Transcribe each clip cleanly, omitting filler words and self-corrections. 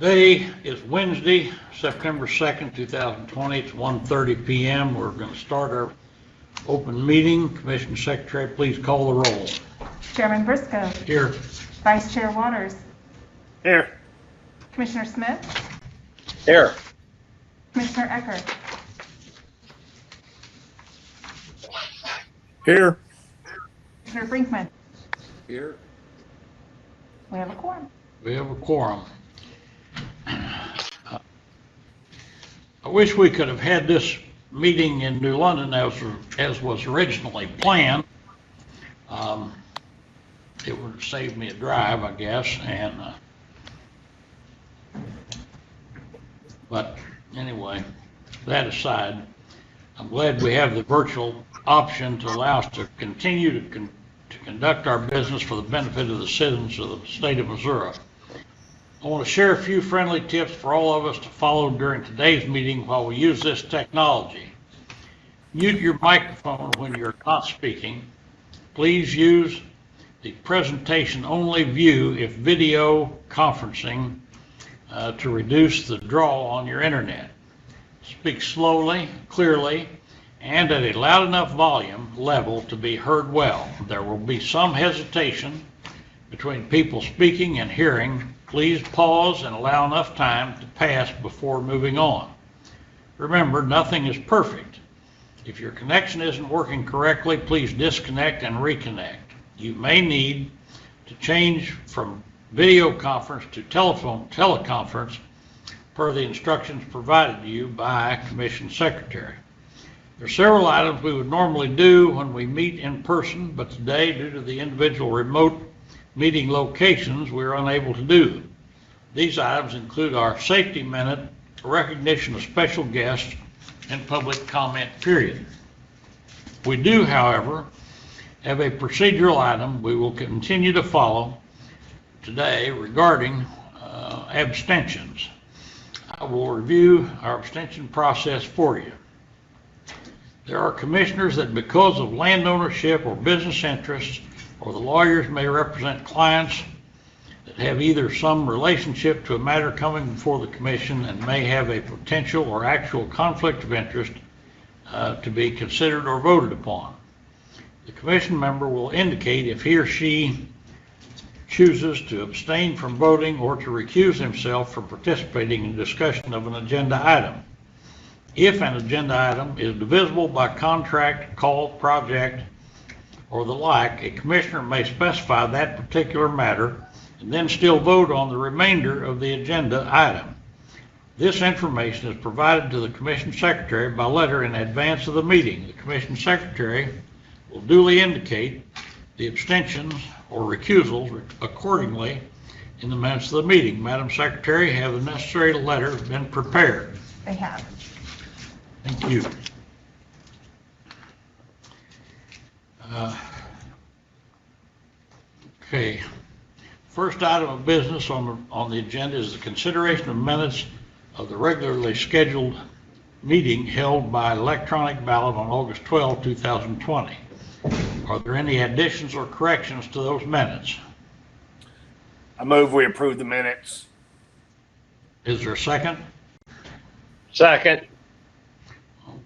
Today is Wednesday, September 2nd, 2020. It's 1:30 p.m. We're going to start our open meeting. Commission Secretary, please call the roll. Chairman Briscoe. Here. Vice Chair Waters. Here. Commissioner Smith. Here. Commissioner Ecker. Here. Commissioner Brinkman. Here. We have a quorum. We have a quorum. I wish we could have had this meeting in New London as was originally planned. It would have saved me a drive, I guess, but anyway, that aside, I'm glad we have the virtual option to allow us to continue to conduct our business for the benefit of the citizens of the state of Missouri. I want to share a few friendly tips for all of us to follow during today's meeting while we use this technology. Mute your microphone when you're not speaking. Please use the presentation only view if video conferencing to reduce the draw on your internet. Speak slowly, clearly, and at a loud enough volume level to be heard well. There will be some hesitation between people speaking and hearing. Please pause and allow enough time to pass before moving on. Remember, nothing is perfect. If your connection isn't working correctly, please disconnect and reconnect. You may need to change from video conference to teleconference per the instructions provided to you by Commission Secretary. There are several items we would normally do when we meet in person, but today, due to the individual remote meeting locations, we are unable to do. These items include our safety minute, recognition of special guests, and public comment period. We do, however, have a procedural item we will continue to follow today regarding abstentions. I will review our abstention process for you. There are commissioners that, because of land ownership or business interests, or the lawyers may represent clients that have either some relationship to a matter coming before the commission and may have a potential or actual conflict of interest to be considered or voted upon. The commission member will indicate if he or she chooses to abstain from voting or to recuse himself from participating in discussion of an agenda item. If an agenda item is divisible by contract, call, project, or the like, a commissioner may specify that particular matter and then still vote on the remainder of the agenda item. This information is provided to the Commission Secretary by letter in advance of the meeting. The Commission Secretary will duly indicate the abstentions or recusals accordingly in the minutes of the meeting. Madam Secretary, have the necessary letters been prepared? They have. Thank you. Okay. First item of business on the agenda is the consideration of minutes of the regularly scheduled meeting held by electronic ballot on August 12, 2020. Are there any additions or corrections to those minutes? I move we approve the minutes. Is there a second? Second.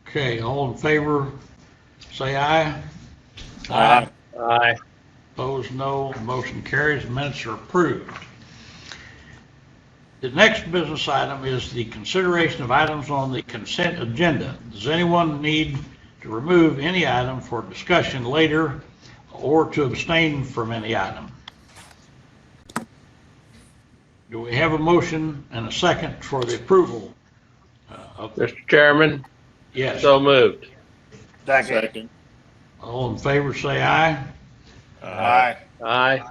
Okay, all in favor, say aye. Aye. Aye. Opposed, no. Motion carries. The minutes are approved. The next business item is the consideration of items on the consent agenda. Does anyone need to remove any item for discussion later or to abstain from any item? Do we have a motion and a second for the approval? Mr. Chairman? Yes. So moved. Second. All in favor say aye. Aye. Aye.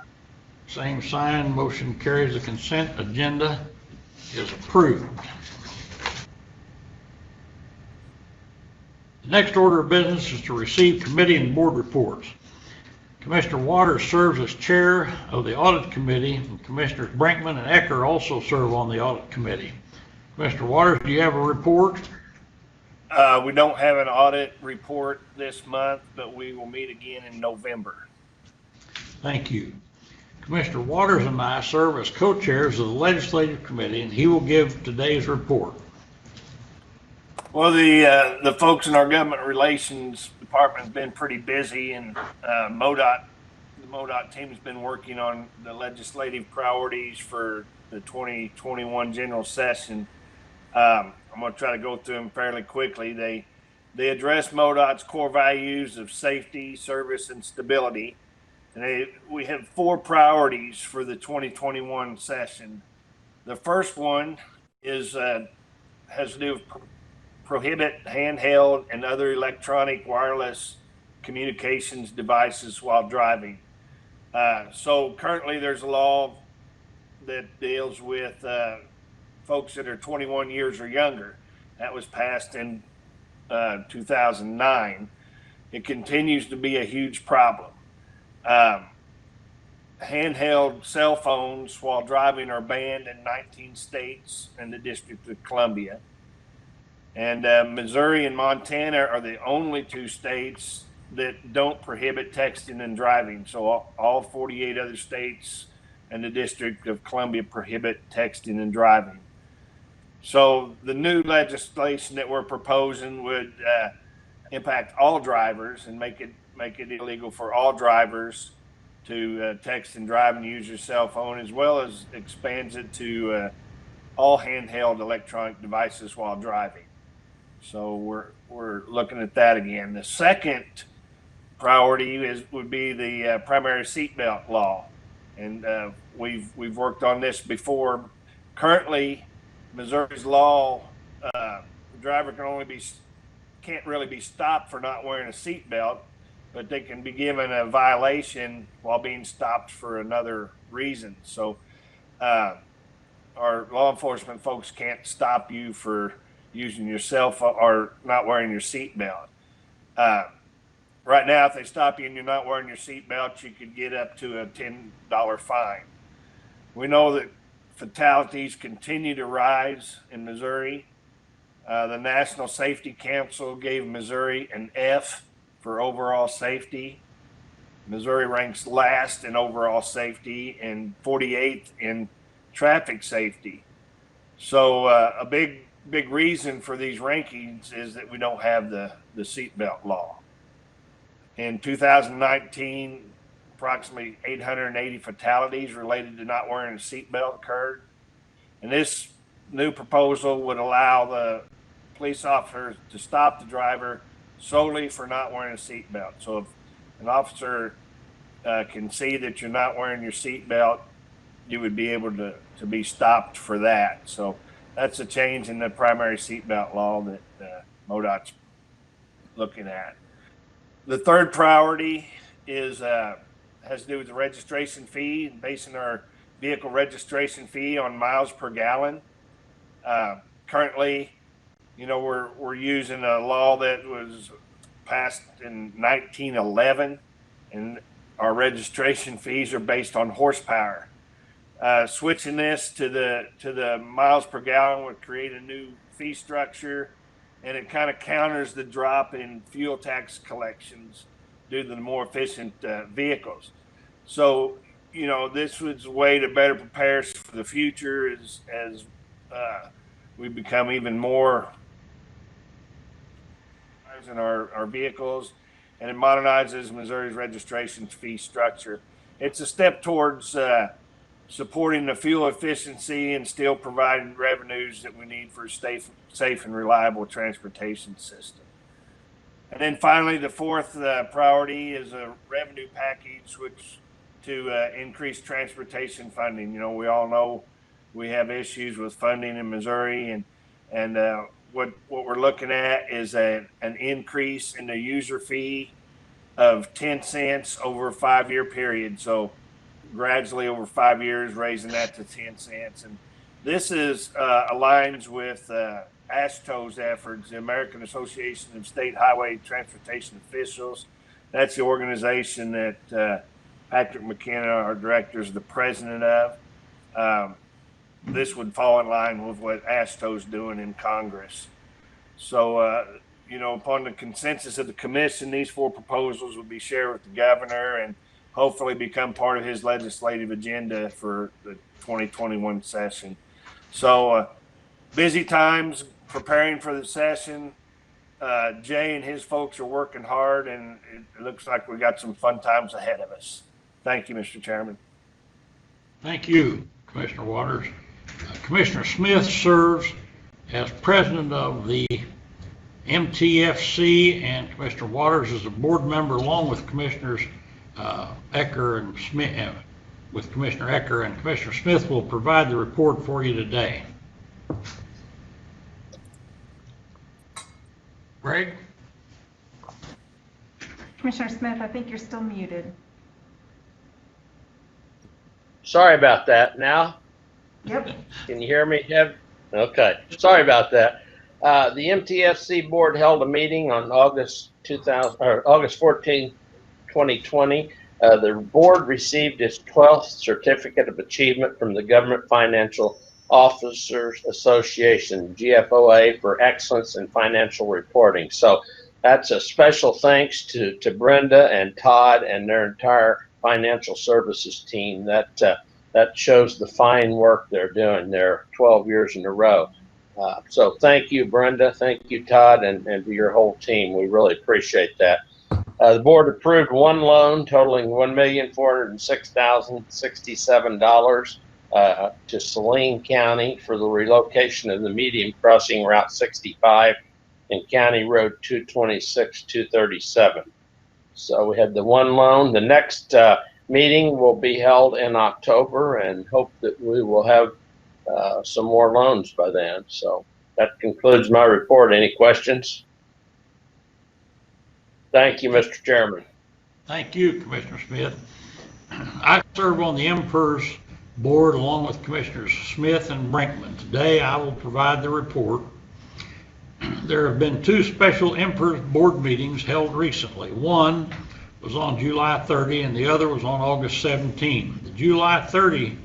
Same sign. Motion carries. The consent agenda is approved. The next order of business is to receive committee and board reports. Commissioner Waters serves as chair of the audit committee, and Commissioners Brinkman and Ecker also serve on the audit committee. Commissioner Waters, do you have a report? We don't have an audit report this month, but we will meet again in November. Thank you. Commissioner Waters and I serve as co-chairs of the Legislative Committee, and he will give today's report. Well, the folks in our government relations department have been pretty busy, and the MoDOT team has been working on the legislative priorities for the 2021 general session. I'm going to try to go through them fairly quickly. They address MoDOT's core values of safety, service, and stability. And we have 4 priorities for the 2021 session. The first one has to do with prohibit handheld and other electronic wireless communications devices while driving. So currently there's a law that deals with folks that are 21 years or younger. That was passed in 2009. It continues to be a huge problem. Handheld cell phones while driving are banned in 19 states and the District of Columbia. And Missouri and Montana are the only 2 states that don't prohibit texting and driving. So all 48 other states and the District of Columbia prohibit texting and driving. So the new legislation that we're proposing would impact all drivers and make it illegal for all drivers to text and drive and use your cell phone, as well as expands it to all handheld electronic devices while driving. So we're looking at that again. The second priority would be the primary seatbelt law, and we've worked on this before. Currently, Missouri's law, the driver can't really be stopped for not wearing a seatbelt, but they can be given a violation while being stopped for another reason. So our law enforcement folks can't stop you for using your cell phone or not wearing your seatbelt. Right now, if they stop you and you're not wearing your seatbelt, you could get up to a $10 fine. We know that fatalities continue to rise in Missouri. The National Safety Council gave Missouri an F for overall safety. Missouri ranks last in overall safety and 48th in traffic safety. So a big reason for these rankings is that we don't have the seatbelt law. In 2019, approximately 880 fatalities related to not wearing a seatbelt occurred. And this new proposal would allow the police officers to stop the driver solely for not wearing a seatbelt. So if an officer can see that you're not wearing your seatbelt, you would be able to be stopped for that. So that's a change in the primary seatbelt law that MoDOT's looking at. The third priority has to do with the registration fee, basing our vehicle registration fee on miles per gallon. Currently, we're using a law that was passed in 1911, and our registration fees are based on horsepower. Switching this to the miles per gallon would create a new fee structure, and it kind of counters the drop in fuel tax collections due to the more efficient vehicles. So, this was a way to better prepare us for the future as we become even more in our vehicles, and it modernizes Missouri's registration fee structure. It's a step towards supporting the fuel efficiency and still providing revenues that we need for a safe and reliable transportation system. And then finally, the fourth priority is a revenue package to increase transportation funding. We all know we have issues with funding in Missouri, and what we're looking at is an increase in the user fee of 10 cents over a 5-year period. So gradually over 5 years, raising that to 10 cents. And this aligns with AASHTO's efforts, the American Association of State Highway Transportation Officials. That's the organization that Patrick McKenna, our director, is the president of. This would fall in line with what AASHTO's doing in Congress. So, upon the consensus of the commission, these 4 proposals would be shared with the governor, and hopefully become part of his legislative agenda for the 2021 session. So busy times preparing for the session. Jay and his folks are working hard, and it looks like we got some fun times ahead of us. Thank you, Mr. Chairman. Thank you, Commissioner Waters. Commissioner Smith serves as president of the MTFC, and Commissioner Waters is a board member along with Commissioners Ecker and Smith. With Commissioner Ecker, and Commissioner Smith will provide the report for you today. Greg? Commissioner Smith, I think you're still muted. Sorry about that. Now, Yep. can you hear me, Deb? Okay. Sorry about that. The MTFC board held a meeting on August 14, 2020. The board received its 12th Certificate of Achievement from the Government Financial Officers Association, GFOA, for excellence in financial reporting. So that's a special thanks to Brenda and Todd and their entire financial services team. That shows the fine work they're doing there 12 years in a row. So thank you, Brenda. Thank you, Todd, and to your whole team. We really appreciate that. The board approved one loan totaling $1,406,067 to Saline County for the relocation of the medium crossing Route 65 and County Road 226-237. So we had the one loan. The next meeting will be held in October, and hope that we will have some more loans by then. So that concludes my report. Any questions? Thank you, Mr. Chairman. Thank you, Commissioner Smith. I serve on the MPERS board along with Commissioners Smith and Brinkman. Today I will provide the report. There have been two special MPERS board meetings held recently. One was on July 30 and the other was on August 17. The July 30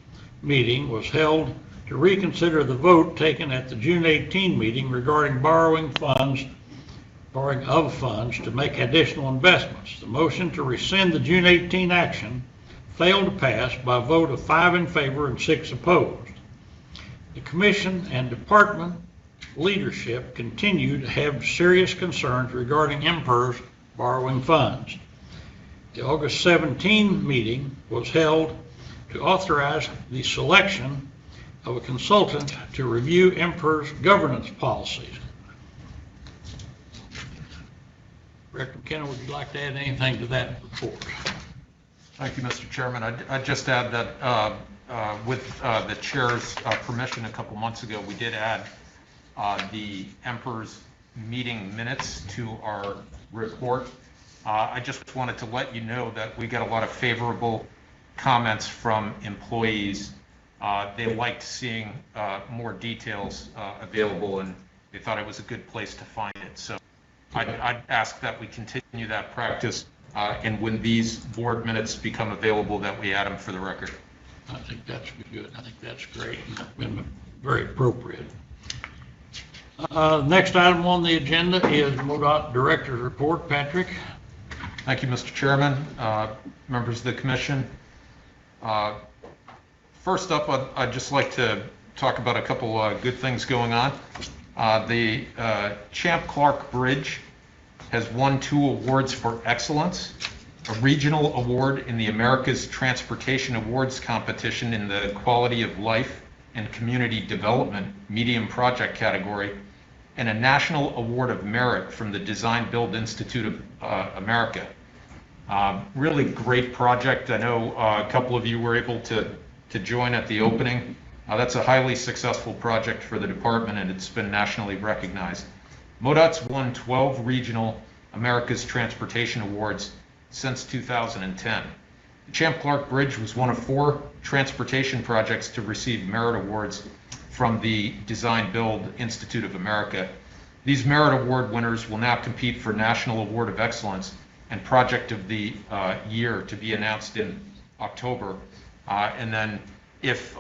meeting was held to reconsider the vote taken at the June 18 meeting regarding borrowing of funds to make additional investments. The motion to rescind the June 18 action failed to pass by a vote of 5 in favor and 6 opposed. The Commission and Department leadership continue to have serious concerns regarding MPERS borrowing funds. The August 17 meeting was held to authorize the selection of a consultant to review MPERS governance policies. Director McKenna, would you like to add anything to that report? Thank you, Mr. Chairman. I'd just add that with the chair's permission a couple months ago, we did add the MPERS meeting minutes to our report. I just wanted to let you know that we got a lot of favorable comments from employees. They liked seeing more details available, and they thought it was a good place to find it. So I'd ask that we continue that practice, and when these board minutes become available, that we add them for the record. I think that's good. I think that's great and very appropriate. Next item on the agenda is MoDOT Director's Report. Patrick. Thank you, Mr. Chairman, members of the Commission. First up, I'd just like to talk about a couple good things going on. The Champ Clark Bridge has won 2 awards for excellence, a regional award in the America's Transportation Awards competition in the Quality of Life and Community Development Medium Project category, and a National Award of Merit from the Design Build Institute of America. Really great project. I know a couple of you were able to join at the opening. That's a highly successful project for the department, and it's been nationally recognized. MoDOT's won 12 regional America's Transportation Awards since 2010. The Champ Clark Bridge was one of 4 transportation projects to receive merit awards from the Design Build Institute of America. These merit award winners will now compete for National Award of Excellence and Project of the Year to be announced in October. And then if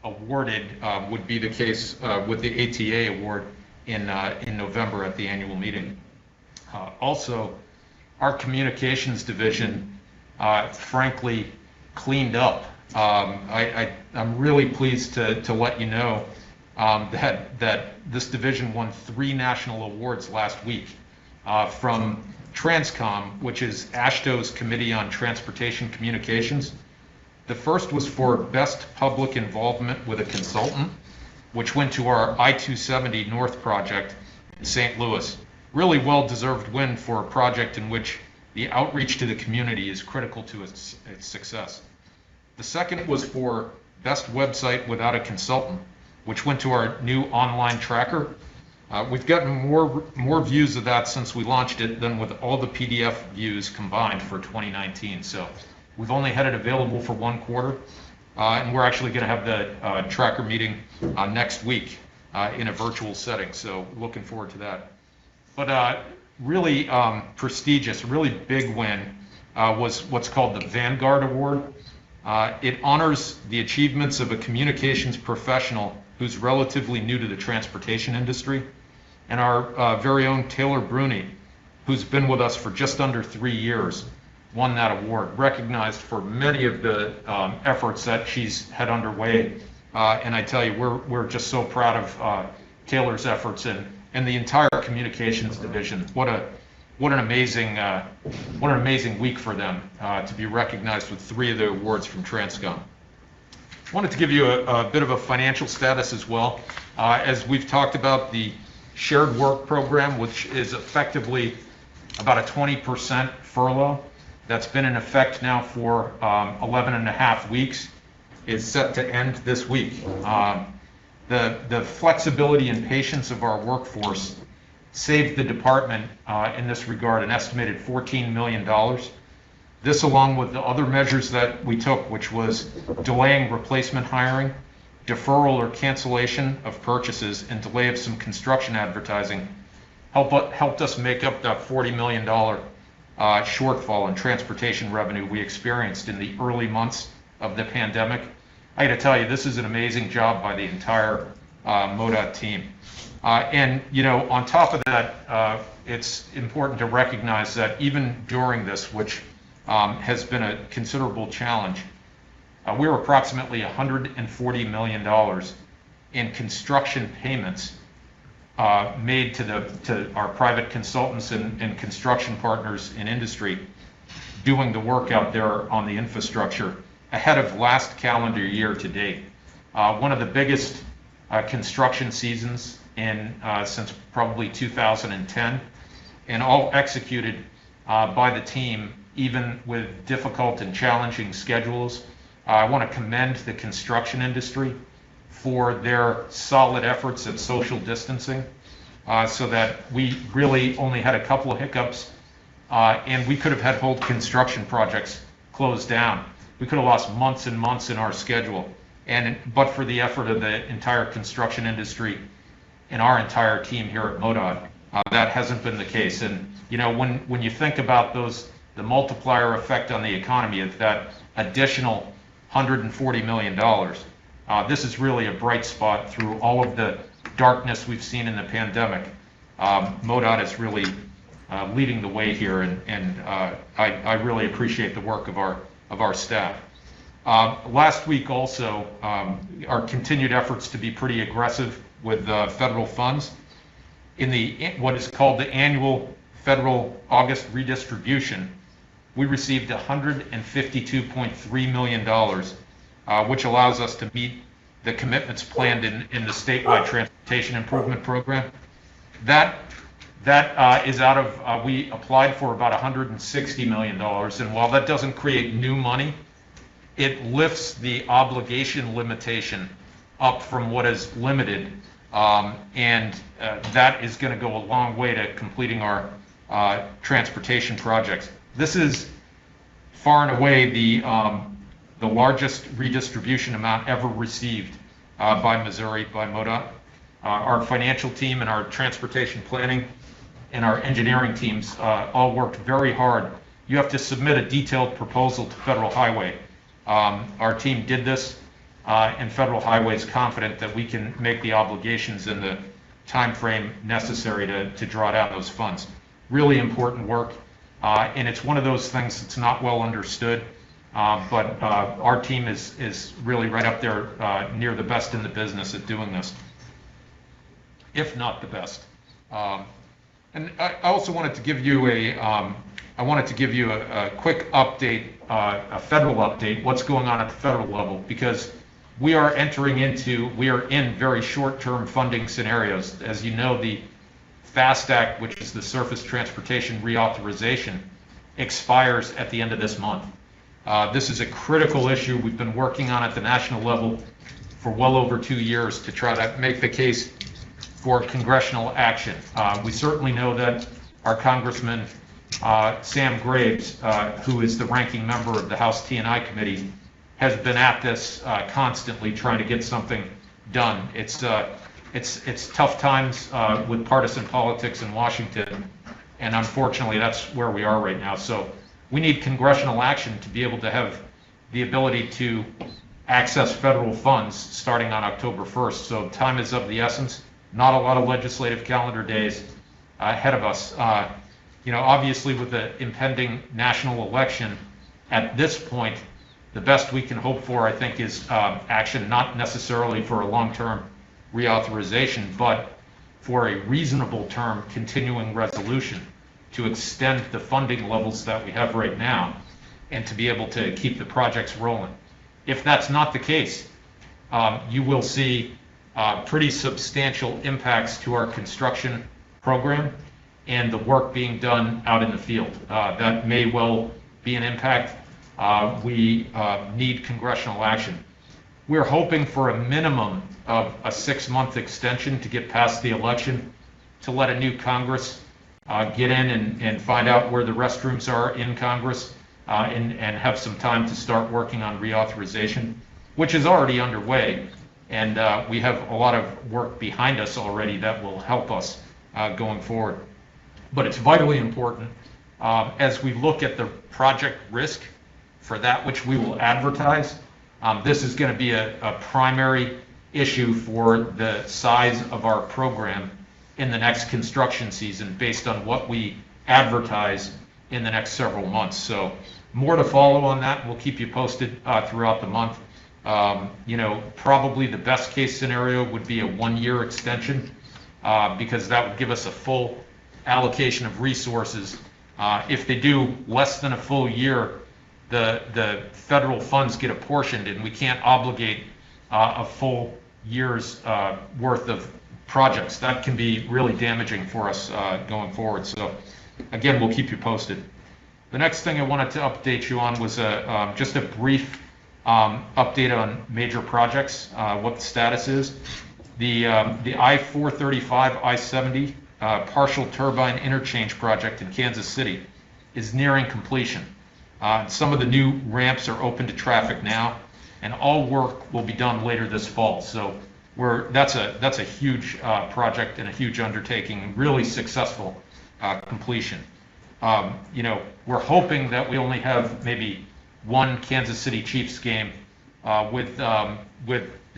awarded, would be the case with the ATA award in November at the annual meeting. Also, our communications division frankly cleaned up. I'm really pleased to let you know that this division won 3 national awards last week from Transcom, which is AASHTO's Committee on Transportation Communications. The first was for Best Public Involvement with a Consultant, which went to our I-270 North project in St. Louis. Really well-deserved win for a project in which the outreach to the community is critical to its success. The second was for Best Website Without a Consultant, which went to our new online tracker. We've gotten more views of that since we launched it than with all the PDF views combined for 2019. So we've only had it available for 1 quarter, and we're actually going to have the tracker meeting next week in a virtual setting. So looking forward to that. But really prestigious, really big win was what's called the Vanguard Award. It honors the achievements of a communications professional who's relatively new to the transportation industry, and our very own Taylor Bruni, who's been with us for just under 3 years, won that award, recognized for many of the efforts that she's had underway. And I tell you, we're just so proud of Taylor's efforts and the entire communications division. What an amazing week for them to be recognized with 3 of the awards from Transcom. Wanted to give you a bit of a financial status as well. As we've talked about, the shared work program, which is effectively about a 20% furlough that's been in effect now for 11 and a half weeks, is set to end this week. The flexibility and patience of our workforce saved the department in this regard an estimated $14 million. This, along with the other measures that we took, which was delaying replacement hiring, deferral or cancellation of purchases, and delay of some construction advertising, helped us make up that $40 million shortfall in transportation revenue we experienced in the early months of the pandemic. I got to tell you, this is an amazing job by the entire MoDOT team. And, you know, on top of that, it's important to recognize that even during this, which has been a considerable challenge, we're approximately $140 million in construction payments made to our private consultants and construction partners in industry doing the work out there on the infrastructure ahead of last calendar year to date. One of the biggest construction seasons since probably 2010, and all executed by the team, even with difficult and challenging schedules. I want to commend the construction industry for their solid efforts at social distancing, so that we really only had a couple of hiccups, and we could have had whole construction projects closed down. We could have lost months and months in our schedule, but for the effort of the entire construction industry and our entire team here at MoDOT, that hasn't been the case. And you know, when you think about the multiplier effect on the economy of that additional $140 million, this is really a bright spot through all of the darkness we've seen in the pandemic. MoDOT is really leading the way here, and I really appreciate the work of our staff. Last week also, our continued efforts to be pretty aggressive with federal funds. In what is called the annual federal August redistribution, we received $152.3 million, which allows us to meet the commitments planned in the statewide transportation improvement program. That is out of, we applied for about $160 million, and while that doesn't create new money, it lifts the obligation limitation up from what is limited, and that is going to go a long way to completing our transportation projects. This is far and away the largest redistribution amount ever received by Missouri, by MoDOT. Our financial team and our transportation planning and our engineering teams all worked very hard. You have to submit a detailed proposal to Federal Highway. Our team did this, and Federal Highway is confident that we can make the obligations in the time frame necessary to draw down those funds. Really important work. And it's one of those things that's not well understood. But our team is really right up there near the best in the business at doing this, if not the best. And I also wanted to give you a quick update, a federal update, what's going on at the federal level, because we are in very short-term funding scenarios. As you know, the FAST Act, which is the Surface Transportation Reauthorization, expires at the end of this month. This is a critical issue. We've been working on at the national level for well over 2 years to try to make the case for congressional action. We certainly know that our Congressman Sam Graves, who is the ranking member of the House T&I Committee, has been at this constantly trying to get something done. It's tough times with partisan politics in Washington, and unfortunately that's where we are right now. So we need congressional action to be able to have the ability to access federal funds starting on October 1st. So time is of the essence. Not a lot of legislative calendar days ahead of us. Obviously with the impending national election, at this point, the best we can hope for, I think, is action, not necessarily for a long-term reauthorization, but for a reasonable term continuing resolution to extend the funding levels that we have right now and to be able to keep the projects rolling. If that's not the case, you will see pretty substantial impacts to our construction program and the work being done out in the field. That may well be an impact. We need congressional action. We're hoping for a minimum of a 6-month extension to get past the election, to let a new Congress get in and find out where the restrooms are in Congress and have some time to start working on reauthorization, which is already underway. And we have a lot of work behind us already that will help us going forward. But it's vitally important as we look at the project risk for that which we will advertise. This is going to be a primary issue for the size of our program in the next construction season based on what we advertise in the next several months. So more to follow on that. We'll keep you posted throughout the month. Probably the best case scenario would be a 1-year extension because that would give us a full allocation of resources. If they do less than a full year, the federal funds get apportioned and we can't obligate a full year's worth of projects. That can be really damaging for us going forward. So again, we'll keep you posted. The next thing I wanted to update you on was just a brief update on major projects, what the status is. The I-435, I-70 partial turbine interchange project in Kansas City is nearing completion. Some of the new ramps are open to traffic now, and all work will be done later this fall. So that's a huge project and a huge undertaking, really successful completion. We're hoping that we only have maybe one Kansas City Chiefs game with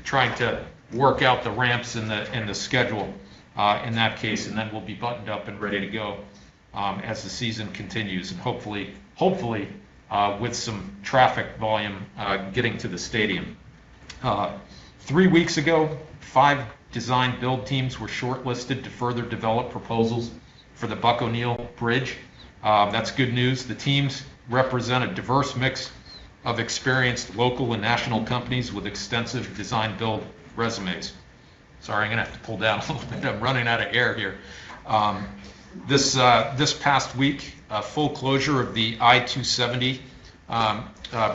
trying to work out the ramps and the schedule in that case, and then we'll be buttoned up and ready to go as the season continues, and hopefully with some traffic volume getting to the stadium. 3 weeks ago, 5 design build teams were shortlisted to further develop proposals for the Buck O'Neill Bridge. That's good news. The teams represent a diverse mix of experienced local and national companies with extensive design build resumes. Sorry, I'm gonna have to pull down a little bit. I'm running out of air here. This past week, full closure of the I-270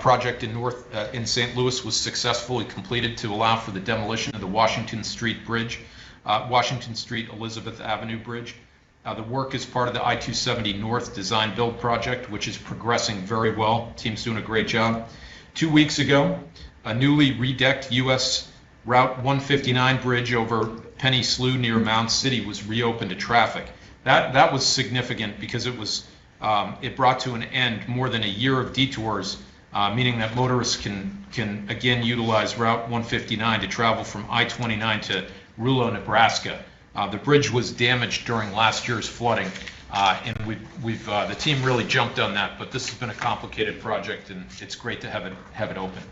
project in St. Louis was successfully completed to allow for the demolition of the Washington Street Bridge, Washington Street Elizabeth Avenue Bridge. The work is part of the I-270 North Design Build project, which is progressing very well. Team's doing a great job. 2 weeks ago, a newly redecked U.S. Route 159 bridge over Penny Slough near Mound City was reopened to traffic. That was significant because it brought to an end more than a year of detours, meaning that motorists can again utilize Route 159 to travel from I-29 to Rulo, Nebraska. The bridge was damaged during last year's flooding, And the team really jumped on that, but this has been a complicated project, and it's great to have it open.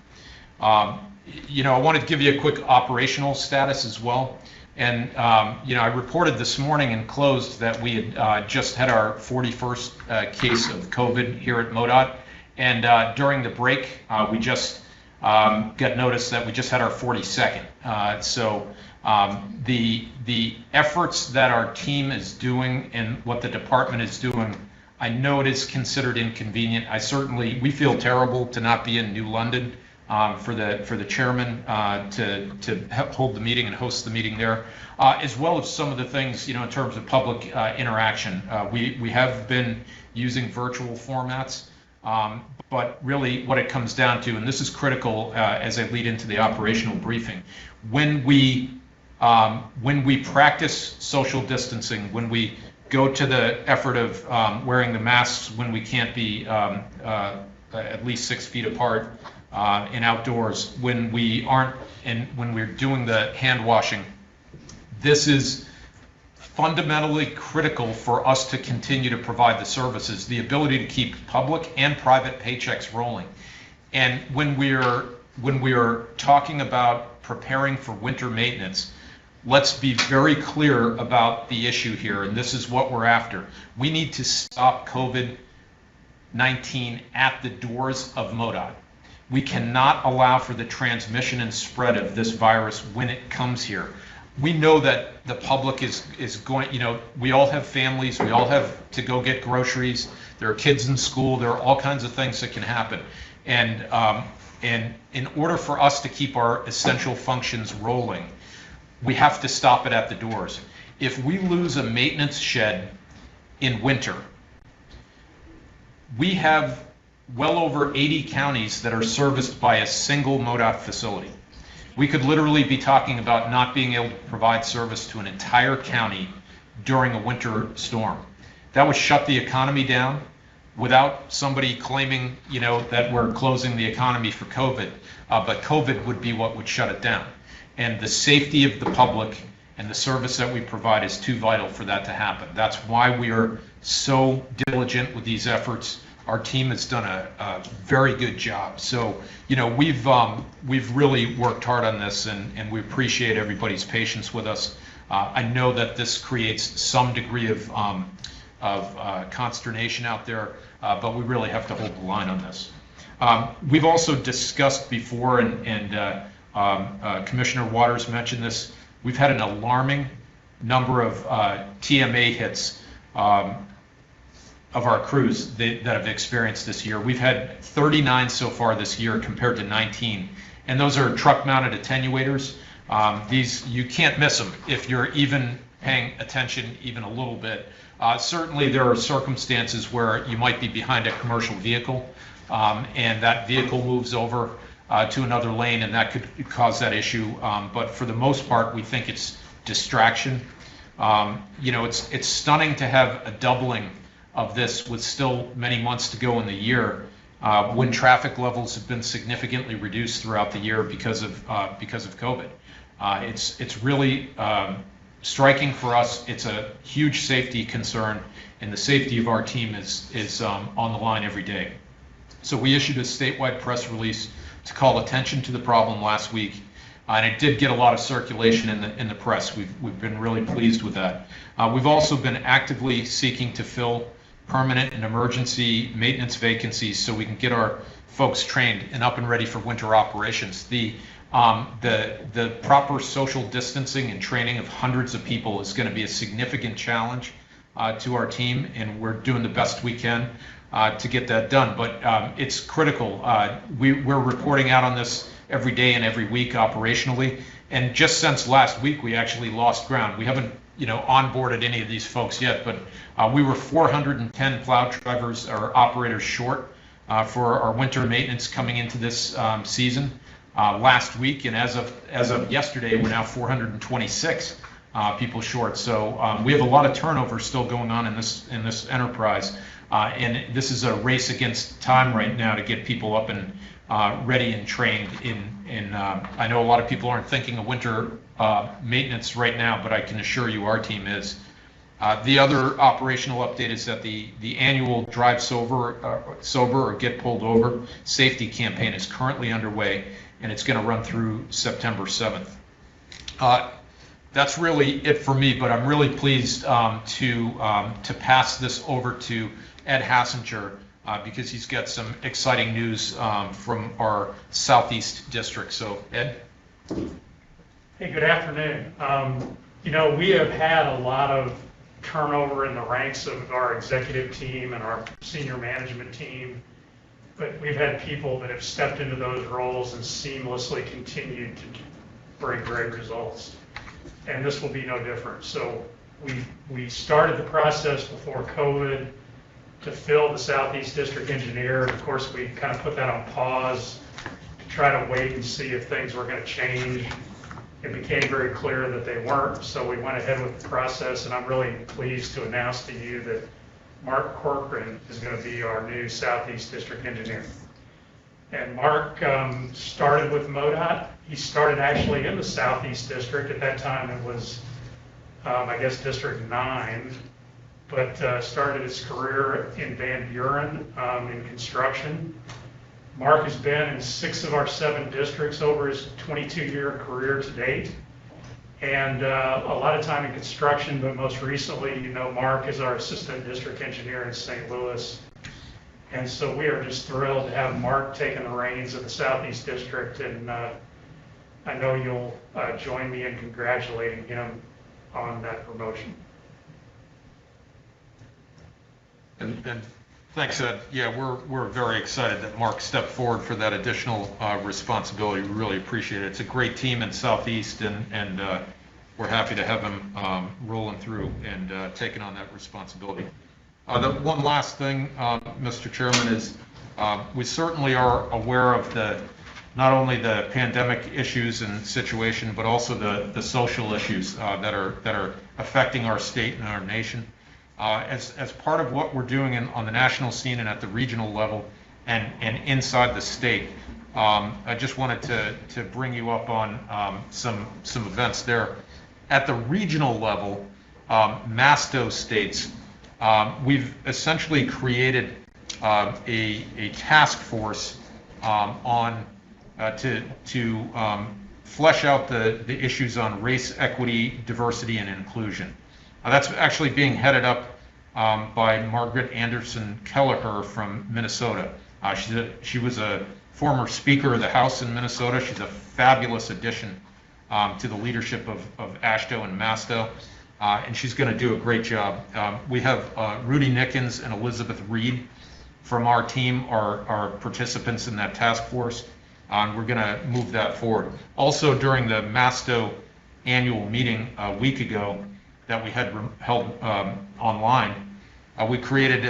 I wanted to give you a quick operational status as well. And, I reported this morning and closed that we had just had our 41st case of COVID here at MoDOT. And during the break, we just got notice that we just had our 42nd. So the efforts that our team is doing and what the department is doing, I know it is considered inconvenient. We feel terrible to not be in New London for the chairman to hold the meeting and host the meeting there, as well as some of the things, in terms of public interaction. We have been using virtual formats, but really what it comes down to, and this is critical as I lead into the operational briefing, when we practice social distancing, when we go to the effort of wearing the masks when we can't be at least 6 feet apart and outdoors, when we aren't, and when we're doing the hand washing, this is fundamentally critical for us to continue to provide the services, the ability to keep public and private paychecks rolling. And when we're talking about preparing for winter maintenance, let's be very clear about the issue here, and this is what we're after. We need to stop COVID-19 at the doors of MoDOT. We cannot allow for the transmission and spread of this virus when it comes here. We know that the public is going, we all have families, we all have to go get groceries, there are kids in school, there are all kinds of things that can happen. And in order for us to keep our essential functions rolling, we have to stop it at the doors. If we lose a maintenance shed in winter, we have well over 80 counties that are serviced by a single MoDOT facility. We could literally be talking about not being able to provide service to an entire county during a winter storm. That would shut the economy down without somebody claiming, that we're closing the economy for COVID, but COVID would be what would shut it down. And the safety of the public and the service that we provide is too vital for that to happen. That's why we are so diligent with these efforts. Our team has done a very good job. So, we've really worked hard on this, and we appreciate everybody's patience with us. I know that this creates some degree of consternation out there, but we really have to hold the line on this. We've also discussed before, and Commissioner Waters mentioned this, we've had an alarming number of TMA hits of our crews that have experienced this year. We've had 39 so far this year compared to 19, and those are truck-mounted attenuators. These, you can't miss them if you're even paying attention even a little bit. Certainly there are circumstances where you might be behind a commercial vehicle, and that vehicle moves over to another lane, and that could cause that issue. But for the most part, we think it's distraction. It's stunning to have a doubling of this with still many months to go in the year, when traffic levels have been significantly reduced throughout the year because of COVID. It's really striking for us. It's a huge safety concern, and the safety of our team is on the line every day. So we issued a statewide press release to call attention to the problem last week, and it did get a lot of circulation in the press. We've been really pleased with that. We've also been actively seeking to fill permanent and emergency maintenance vacancies so we can get our folks trained and up and ready for winter operations. The proper social distancing and training of hundreds of people is going to be a significant challenge to our team, and we're doing the best we can to get that done. But it's critical. We're reporting out on this every day and every week operationally, and just since last week we actually lost ground. We haven't onboarded any of these folks yet, but we were 410 plow drivers or operators short for our winter maintenance coming into this season last week, and as of yesterday, we're now 426 people short. So we have a lot of turnover still going on in this enterprise, and this is a race against time right now to get people up and ready and trained. I know a lot of people aren't thinking of winter maintenance right now, but I can assure you our team is. The other operational update is that the annual Drive Sober or Get Pulled Over safety campaign is currently underway, and it's going to run through September 7th. That's really it for me, but I'm really pleased to pass this over to Ed Hassinger because he's got some exciting news from our Southeast District. So, Ed? Hey, good afternoon. You know, we have had a lot of turnover in the ranks of our executive team and our senior management team, but we've had people that have stepped into those roles and seamlessly continued to bring great results. And this will be no different. So we started the process before COVID to fill the Southeast District engineer. And of course, we kind of put that on pause to try to wait and see if things were going to change. It became very clear that they weren't, so we went ahead with the process, and I'm really pleased to announce to you that Mark Corcoran is going to be our new Southeast District engineer. And Mark started with MoDOT. He started actually in the Southeast District. At that time, it was, I guess, District 9, but started his career in Van Buren in construction. Mark has been in 6 of our 7 districts over his 22-year career to date, and a lot of time in construction, but most recently, you know, Mark is our assistant district engineer in St. Louis. And so we are just thrilled to have Mark taking the reins of the Southeast District, and I know you'll join me in congratulating him on that promotion. And thanks, Ed. Yeah, we're very excited that Mark stepped forward for that additional responsibility. We really appreciate it. It's a great team in Southeast, and we're happy to have him rolling through and taking on that responsibility. The one last thing, Mr. Chairman, is we certainly are aware of not only the pandemic issues and situation, but also the social issues that are affecting our state and our nation. As part of what we're doing on the national scene and at the regional level and inside the state, I just wanted to bring you up on some events there. At the regional level, MASTO states, we've essentially created a task force to flesh out the issues on race, equity, diversity, and inclusion. That's actually being headed up by Margaret Anderson Kelleher from Minnesota. She was a former Speaker of the House in Minnesota. She's a fabulous addition to the leadership of AASHTO and MASTO, and she's going to do a great job. We have Rudy Nickens and Elizabeth Reed from our team are participants in that task force, and we're going to move that forward. Also, during the MASTO annual meeting a week ago that we had held online, we created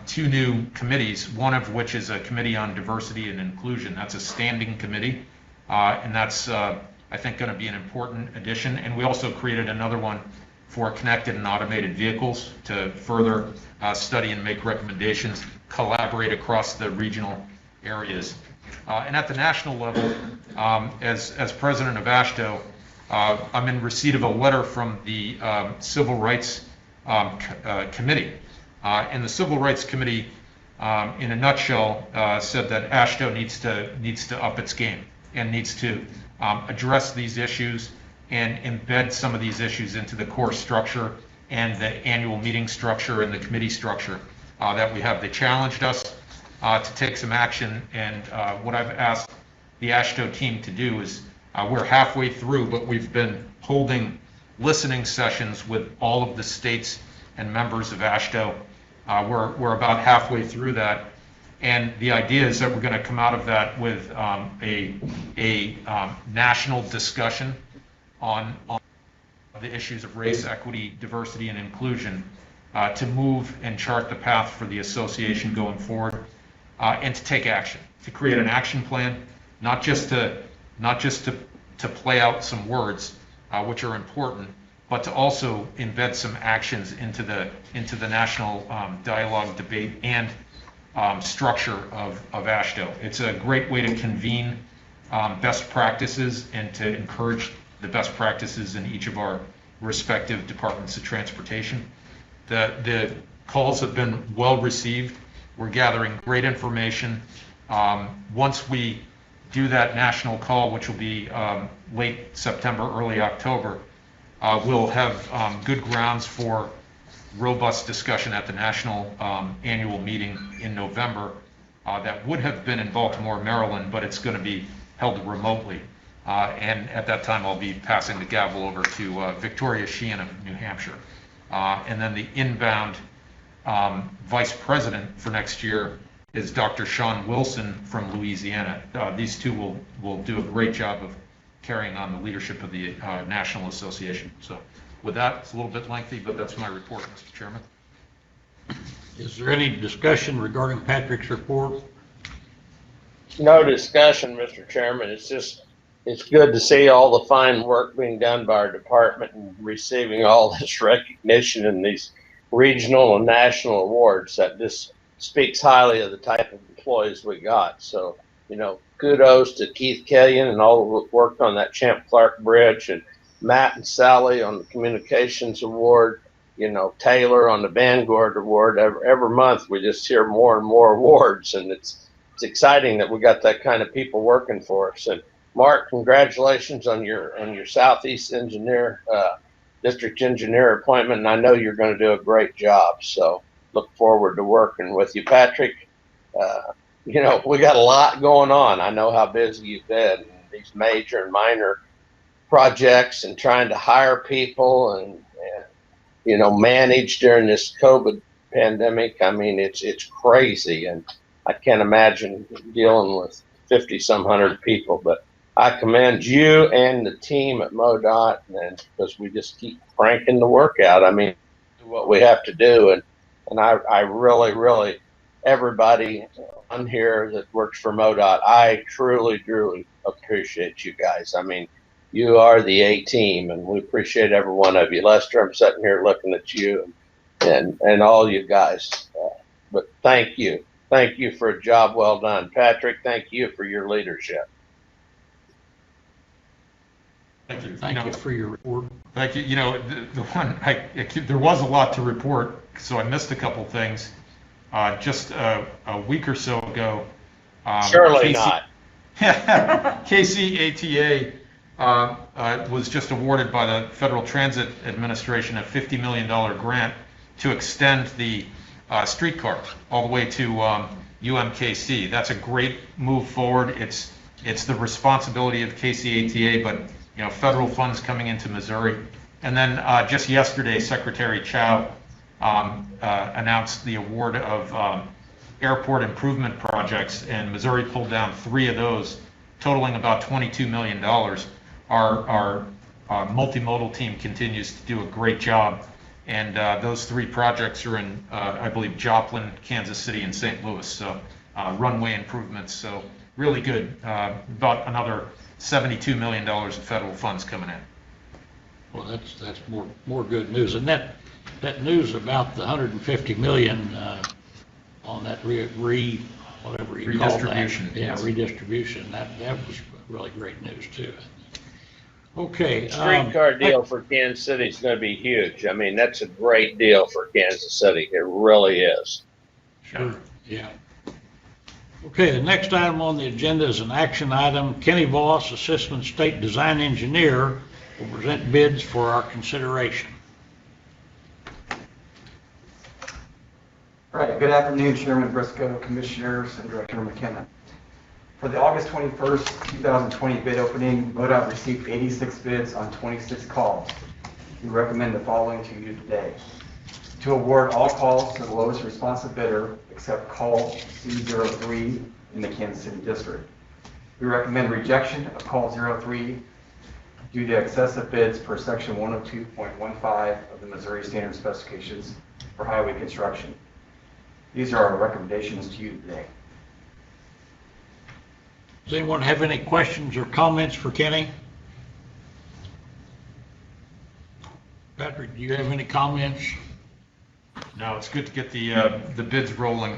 2 new committees, one of which is a committee on diversity and inclusion. That's a standing committee, and that's, I think, going to be an important addition. And we also created another one for connected and automated vehicles to further study and make recommendations, collaborate across the regional areas. And at the national level, as president of AASHTO, I'm in receipt of a letter from the Civil Rights Committee. And the Civil Rights Committee, in a nutshell, said that AASHTO needs to up its game and needs to address these issues and embed some of these issues into the core structure and the annual meeting structure and the committee structure that we have. They challenged us to take some action, and what I've asked the AASHTO team to do is, we're halfway through, but we've been holding listening sessions with all of the states and members of AASHTO. We're about halfway through that, and the idea is that we're going to come out of that with a national discussion on the issues of race, equity, diversity, and inclusion to move and chart the path for the association going forward, and to take action, to create an action plan, not just to play out some words, which are important, but to also embed some actions into the national dialogue, debate, and structure of AASHTO. It's a great way to convene best practices and to encourage the best practices in each of our respective departments of transportation. The calls have been well received. We're gathering great information. Once we do that national call, which will be late September, early October, we'll have good grounds for robust discussion at the national annual meeting in November that would have been in Baltimore, Maryland, but it's going to be held remotely. And at that time, I'll be passing the gavel over to Victoria Sheehan of New Hampshire. And then the inbound vice president for next year is Dr. Sean Wilson from Louisiana. These two will do a great job of carrying on the leadership of the National Association. So with that, it's a little bit lengthy, but that's my report, Mr. Chairman. Is there any discussion regarding Patrick's report? No discussion, Mr. Chairman. It's good to see all the fine work being done by our department and receiving all this recognition and these regional and national awards. That just speaks highly of the type of employees we got. So, kudos to Keith Killian and all who worked on that Champ Clark Bridge, and Matt and Sally on the Communications Award, Taylor on the Vanguard Award. Every month we just hear more and more awards, and it's exciting that we got that kind of people working for us. And Mark, congratulations on your Southeast Engineer, District Engineer appointment, and I know you're going to do a great job. So look forward to working with you, Patrick. We got a lot going on. I know how busy you've been, these major and minor projects, and trying to hire people and manage during this COVID pandemic. I mean, it's crazy, and I can't imagine dealing with 50-some-hundred people. But I commend you and the team at MoDOT, and because we just keep cranking the work out. I mean, do what we have to do, and I really, everybody on here that works for MoDOT, I truly appreciate you guys. I mean, you are the A team, and we appreciate every one of you. Lester, I'm sitting here looking at you and all you guys. But thank you for a job well done. Patrick, thank you for your leadership. Thank you. Thank you for your report. Thank you. The one, there was a lot to report, so I missed a couple things. Just a week or so ago. Surely not. KCATA was just awarded by the Federal Transit Administration a $50 million grant to extend the streetcar all the way to UMKC. That's a great move forward. It's the responsibility of KCATA, but federal funds coming into Missouri. And then just yesterday, Secretary Chow announced the award of airport improvement projects, and Missouri pulled down 3 of those, totaling about $22 million. Our multimodal team continues to do a great job, and those 3 projects are in, I believe, Joplin, Kansas City, and St. Louis. So runway improvements. So really good. About another $72 million of federal funds coming in. Well, that's more good news. And that news about the $150 million on that whatever you call that. Redistribution. Yeah, redistribution. That was really great news too. Okay. Streetcar deal for Kansas City is going to be huge. I mean, that's a great deal for Kansas City. It really is. Sure. Yeah. Okay, the next item on the agenda is an action item. Kenny Voss, Assistant State Design Engineer, will present bids for our consideration. All right, good afternoon, Chairman Briscoe, Commissioners, and Director McKenna. For the August 21st, 2020 bid opening, MoDOT received 86 bids on 26 calls. We recommend the following to you today. To award all calls to the lowest responsive bidder except call C03 in the Kansas City District. We recommend rejection of call 03 due to excessive bids per section 102.15 of the Missouri Standard Specifications for highway construction. These are our recommendations to you today. Does anyone have any questions or comments for Kenny? Patrick, do you have any comments? No, it's good to get the bids rolling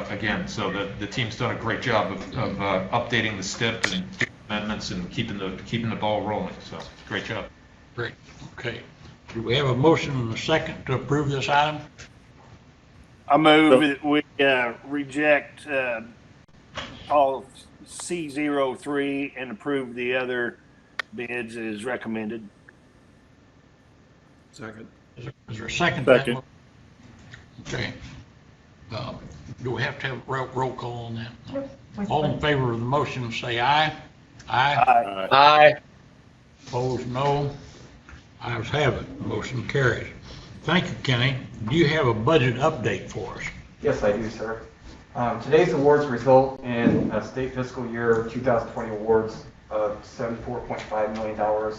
again. So the team's done a great job of updating the STIP and amendments and keeping the ball rolling. So great job. Great. Okay. Do we have a motion and a second to approve this item? I move that we reject all C03 and approve the other bids as recommended. Second. Is there a second? to that Second. mo- Okay. Do we have to have a roll call on that? No. All in favor of the motion, say aye. Aye. Aye. Aye. Opposed, no. Ayes have it. Motion carries. Thank you, Kenny. Do you have a budget update for us? Yes, I do, sir. Today's awards result in state fiscal year 2020 awards of $74.5 million,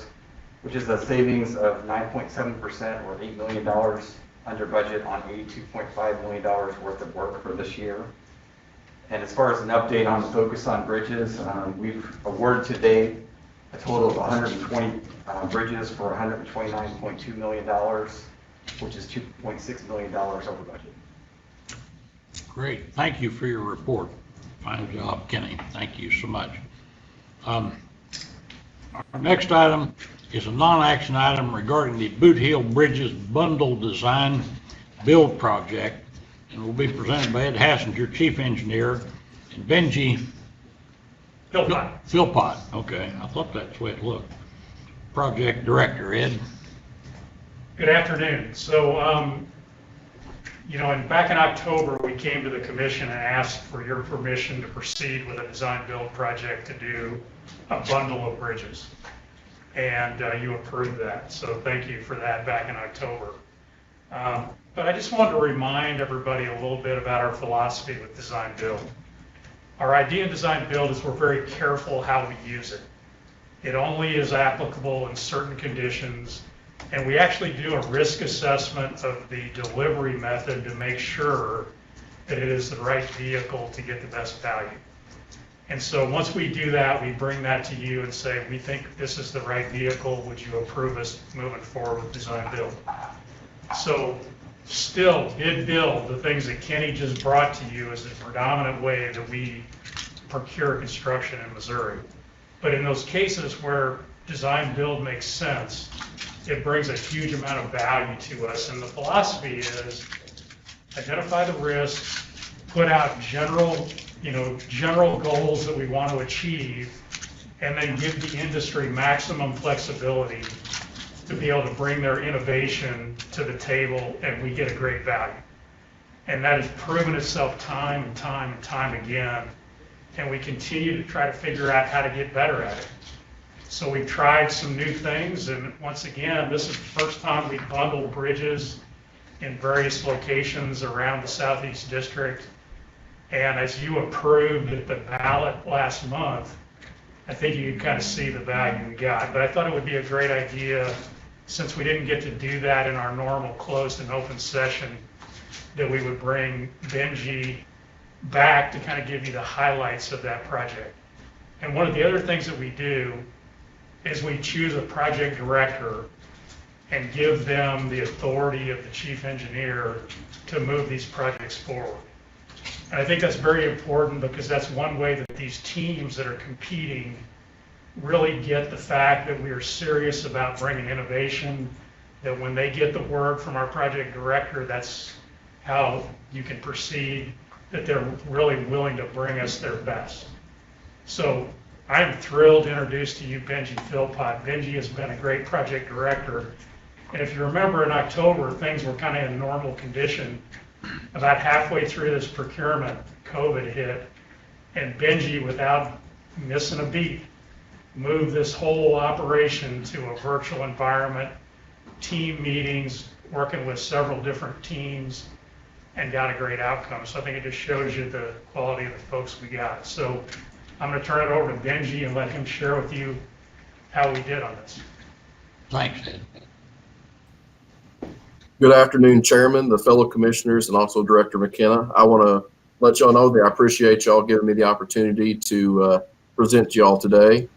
which is a savings of 9.7% or $8 million under budget on $82.5 million worth of work for this year. And as far as an update on the focus on bridges, we've awarded to date a total of 120 bridges for $129.2 million, which is $2.6 million over budget. Great. Thank you for your report. Fine job, Kenny. Thank you so much. Our next item is a non-action item regarding the Boot Hill Bridges Bundle Design Build Project, and will be presented by Ed Hassinger, Chief Engineer, and Benji Philpott. Okay, I thought that's the way it looked. Project Director, Ed. Good afternoon. So, back in October, we came to the commission and asked for your permission to proceed with a design build project to do a bundle of bridges. And you approved that. So thank you for that back in October. But I just wanted to remind everybody a little bit about our philosophy with design build. Our idea in design build is we're very careful how we use it. It only is applicable in certain conditions. And we actually do a risk assessment of the delivery method to make sure that it is the right vehicle to get the best value. And so once we do that, we bring that to you and say, we think this is the right vehicle. Would you approve us moving forward with design build? So still, bid build, the things that Kenny just brought to you, is the predominant way that we procure construction in Missouri. But in those cases where design build makes sense, it brings a huge amount of value to us. And the philosophy is identify the risks, put out general goals that we want to achieve, and then give the industry maximum flexibility to be able to bring their innovation to the table, and we get a great value. And that has proven itself time and time and time again, and we continue to try to figure out how to get better at it. So we've tried some new things, and once again, this is the first time we've bundled bridges in various locations around the Southeast District. And as you approved at the ballot last month, I think you can kind of see the value we got. But I thought it would be a great idea, since we didn't get to do that in our normal closed and open session, that we would bring Benji back to kind of give you the highlights of that project. And one of the other things that we do is we choose a project director and give them the authority of the chief engineer to move these projects forward. And I think that's very important, because that's one way that these teams that are competing really get the fact that we are serious about bringing innovation, that when they get the word from our project director, that's how you can perceive that they're really willing to bring us their best. So I'm thrilled to introduce to you Benji Philpott. Benji has been a great project director. And if you remember, in October, things were kind of in normal condition. About halfway through this procurement, COVID hit, and Benji, without missing a beat, moved this whole operation to a virtual environment, team meetings, working with several different teams, and got a great outcome. So I think it just shows you the quality of the folks we got. So I'm going to turn it over to Benji and let him share with you how we did on this. Thanks, Ed. Good afternoon, Chairman, the fellow commissioners, and also Director McKenna. I want to let y'all know that I appreciate y'all giving me the opportunity to present to y'all today.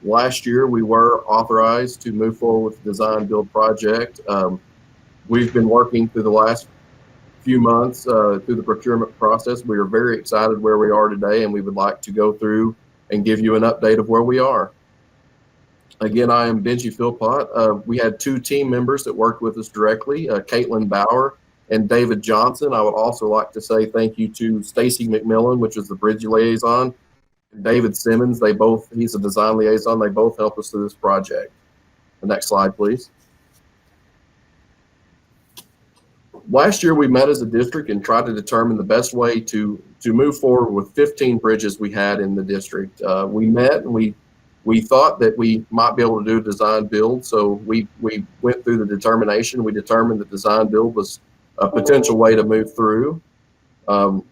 Last year, we were authorized to move forward with the design build project. We've been working through the last few months through the procurement process. We are very excited where we are today, and we would like to go through and give you an update of where we are. Again, I am Benji Philpott. We had two team members that worked with us directly, Caitlin Bauer and David Johnson. I would also like to say thank you to Stacy McMillan, which is the bridge liaison, and David Simmons. He's a design liaison. They both helped us through this project. The next slide, please. Last year, we met as a district and tried to determine the best way to move forward with 15 bridges we had in the district. We met and we thought that we might be able to do a design build, so we went through the determination. We determined that design build was a potential way to move through.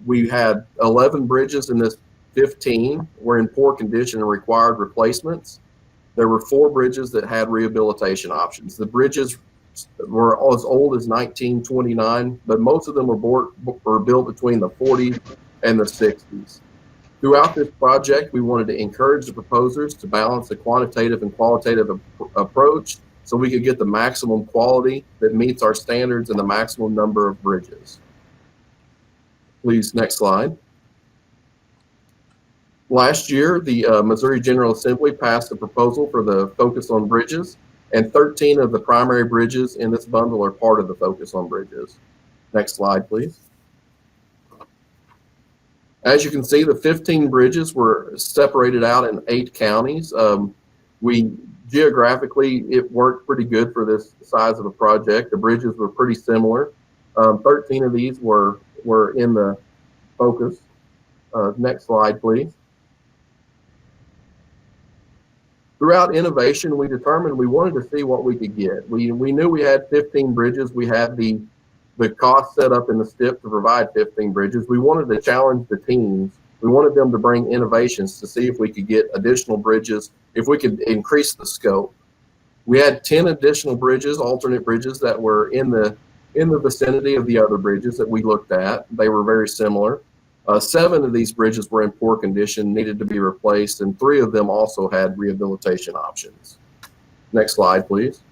We had 11 bridges in this 15 were in poor condition and required replacements. There were 4 bridges that had rehabilitation options. The bridges were as old as 1929, but most of them were built between the 40s and the 60s. Throughout this project, we wanted to encourage the proposers to balance a quantitative and qualitative approach so we could get the maximum quality that meets our standards and the maximum number of bridges. Please, next slide. Last year, the Missouri General Assembly passed a proposal for the Focus on Bridges, and 13 of the primary bridges in this bundle are part of the Focus on Bridges. Next slide, please. As you can see, the 15 bridges were separated out in 8 counties. Geographically, it worked pretty good for this size of a project. The bridges were pretty similar. 13 of these were in the focus. Next slide, please. Throughout innovation, we determined we wanted to see what we could get. We knew we had 15 bridges. We had the cost set up in the STIP to provide 15 bridges. We wanted to challenge the teams. We wanted them to bring innovations to see if we could get additional bridges, if we could increase the scope. We had 10 additional bridges, alternate bridges, that were in the vicinity of the other bridges that we looked at. They were very similar. 7 of these bridges were in poor condition, needed to be replaced, and 3 of them also had rehabilitation options. Next slide, please.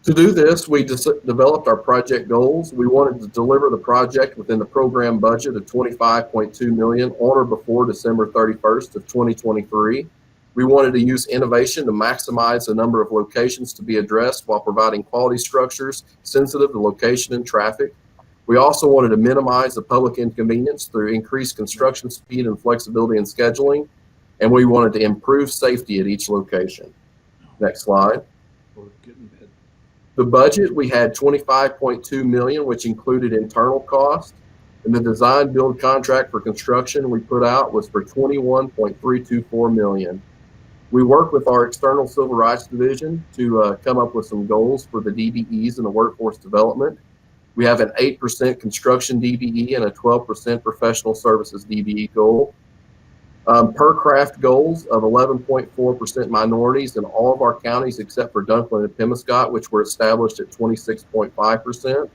To do this, we developed our project goals. We wanted to deliver the project within the program budget of $25.2 million on or before December 31st of 2023. We wanted to use innovation to maximize the number of locations to be addressed while providing quality structures sensitive to location and traffic. We also wanted to minimize the public inconvenience through increased construction speed and flexibility in scheduling. And we wanted to improve safety at each location. Next slide. The budget, we had $25.2 million, which included internal cost. And the design build contract for construction we put out was for $21.324 million. We worked with our external civil rights division to come up with some goals for the DBEs and the workforce development. We have an 8% construction DBE and a 12% professional services DBE goal. Per craft goals of 11.4% minorities in all of our counties except for Dunklin and Pemiscot, which were established at 26.5%.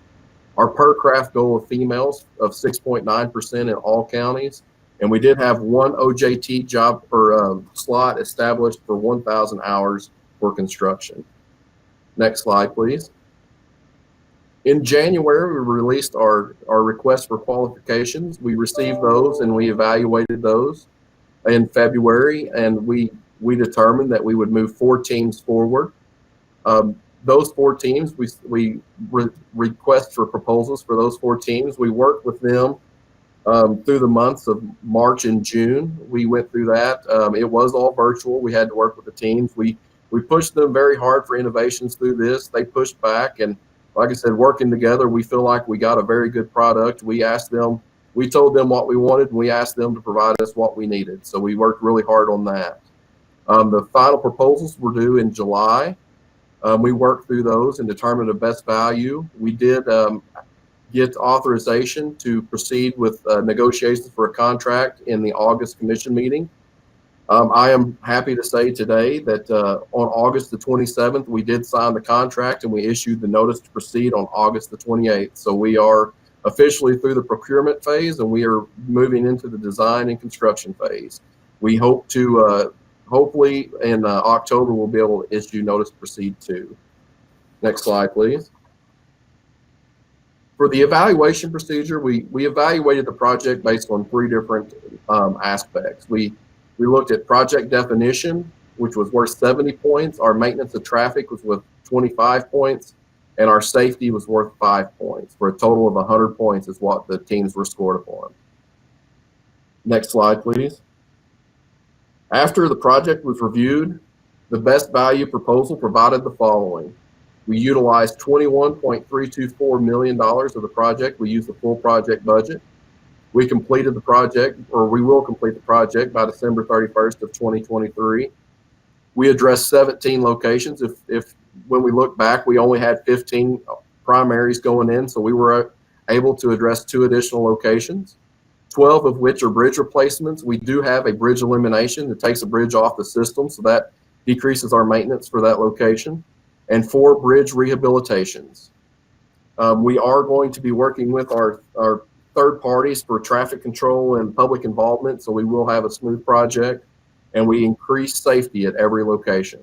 Our per craft goal of females of 6.9% in all counties. And we did have 1 OJT job per slot established for 1,000 hours for construction. Next slide, please. In January, we released our request for qualifications. We received those and we evaluated those in February, and we determined that we would move 4 teams forward. Those 4 teams, we request for proposals for those 4 teams. We worked with them through the months of March and June. We went through that. It was all virtual. We had to work with the teams. We pushed them very hard for innovations through this. They pushed back, and like I said, working together, we feel like we got a very good product. We told them what we wanted, and we asked them to provide us what we needed. So we worked really hard on that. The final proposals were due in July. We worked through those and determined the best value. We did get authorization to proceed with negotiations for a contract in the August commission meeting. I am happy to say today that on August the 27th, we did sign the contract and we issued the notice to proceed on August the 28th. So we are officially through the procurement phase and we are moving into the design and construction phase. We hope to, hopefully in October, we'll be able to issue notice to proceed too. Next slide, please. For the evaluation procedure, we evaluated the project based on 3 different aspects. We We looked at project definition, which was worth 70 points. Our maintenance of traffic was worth 25 points, and our safety was worth 5 points, for a total of 100 points is what the teams were scored upon. Next slide, please. After the project was reviewed, the best value proposal provided the following. We utilized $21.324 million of the project. We used the full project budget. We completed the project, or we will complete the project by December 31st of 2023. We addressed 17 locations. If when we look back, we only had 15 primaries going in, so we were able to address 2 additional locations, 12 of which are bridge replacements. We do have a bridge elimination that takes a bridge off the system, so that decreases our maintenance for that location, and 4 bridge rehabilitations. We are going to be working with our third parties for traffic control and public involvement, so we will have a smooth project, and we increase safety at every location.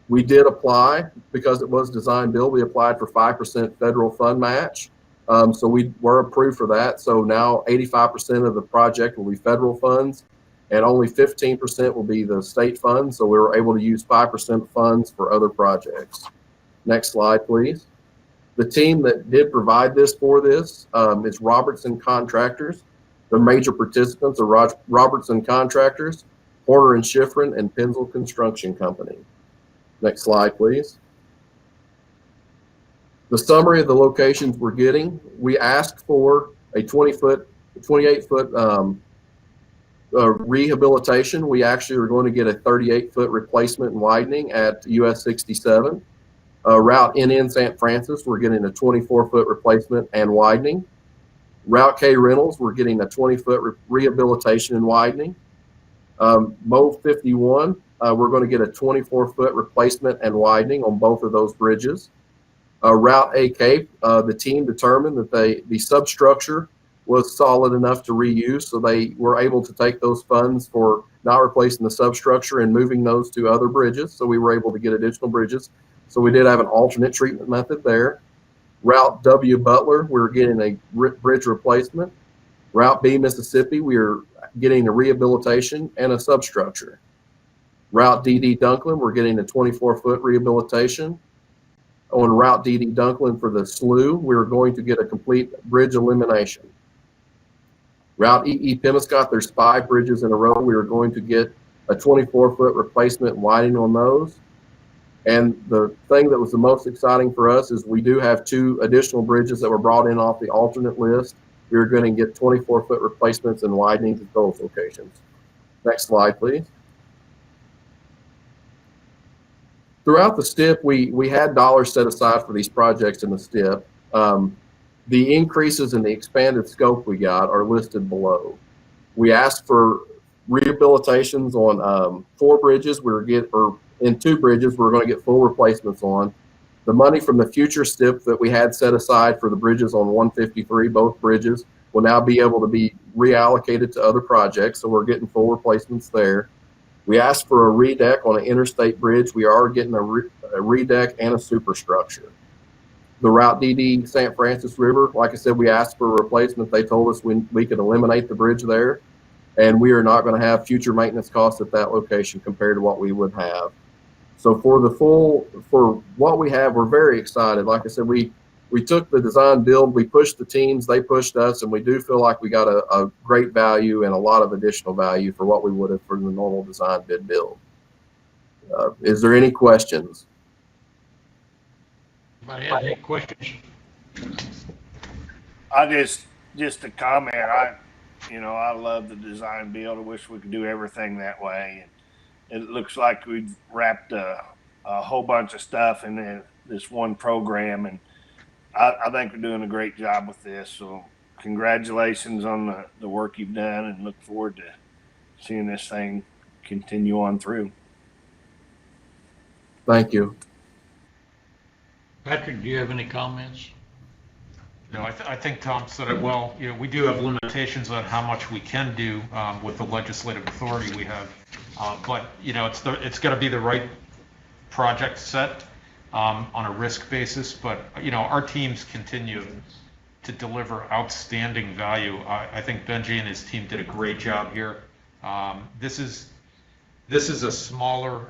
We did apply, because it was design build, we applied for 5% federal fund match. So we were approved for that. So now 85% of the project will be federal funds, and only 15% will be the state funds. So we were able to use 5% funds for other projects. Next slide, please. The team that did provide this for this is Robertson Contractors. The major participants are Robertson Contractors, Porter and Schifrin, and Penzel Construction Company. Next slide, please. The summary of the locations we're getting, we asked for a 28-foot rehabilitation. We actually are going to get a 38-foot replacement and widening at US 67. Route NN St. Francis, we're getting a 24-foot replacement and widening. Route K Reynolds, we're getting a 20-foot rehabilitation and widening. Mo 51, we're going to get a 24-foot replacement and widening on both of those bridges. Route A Cape, the team determined that the substructure was solid enough to reuse, so they were able to take those funds for not replacing the substructure and moving those to other bridges, so we were able to get additional bridges. So we did have an alternate treatment method there. Route W Butler, we were getting a bridge replacement. Route B Mississippi, we are getting a rehabilitation and a substructure. Route DD Dunklin, we're getting a 24-foot rehabilitation. On Route DD Dunklin for the slough, we're going to get a complete bridge elimination. Route EE Pemiscot, there's 5 bridges in a row. We are going to get a 24-foot replacement widening on those. And the thing that was the most exciting for us is we do have 2 additional bridges that were brought in off the alternate list. We are going to get 24-foot replacements and widenings at those locations. Next slide, please. Throughout the STIP, we had dollars set aside for these projects in the STIP. The increases in the expanded scope we got are listed below. We asked for rehabilitations on 4 bridges. In 2 bridges, we're going to get full replacements on. The money from the future STIP that we had set aside for the bridges on 153, both bridges, will now be able to be reallocated to other projects, so we're getting full replacements there. We asked for a redeck on an interstate bridge. We are getting a redeck and a superstructure. The Route DD St. Francis River, like I said, we asked for a replacement. They told us we could eliminate the bridge there, and we are not going to have future maintenance costs at that location compared to what we would have. So for what we have, we're very excited. Like I said, we took the design build, we pushed the teams, they pushed us, and we do feel like we got a great value and a lot of additional value for what we would have for the normal design bid build. Is there any questions? Anybody have any questions? I just a comment. I love the design build. I wish we could do everything that way. And it looks like we've wrapped a whole bunch of stuff in this one program, and I think we're doing a great job with this. So congratulations on the work you've done, and look forward to seeing this thing continue on through. Thank you. Patrick, do you have any comments? No, I think Tom said it well. We do have limitations on how much we can do with the legislative authority we have, but it's got to be the right project set on a risk basis. But our teams continue to deliver outstanding value. I think Benji and his team did a great job here. This is a smaller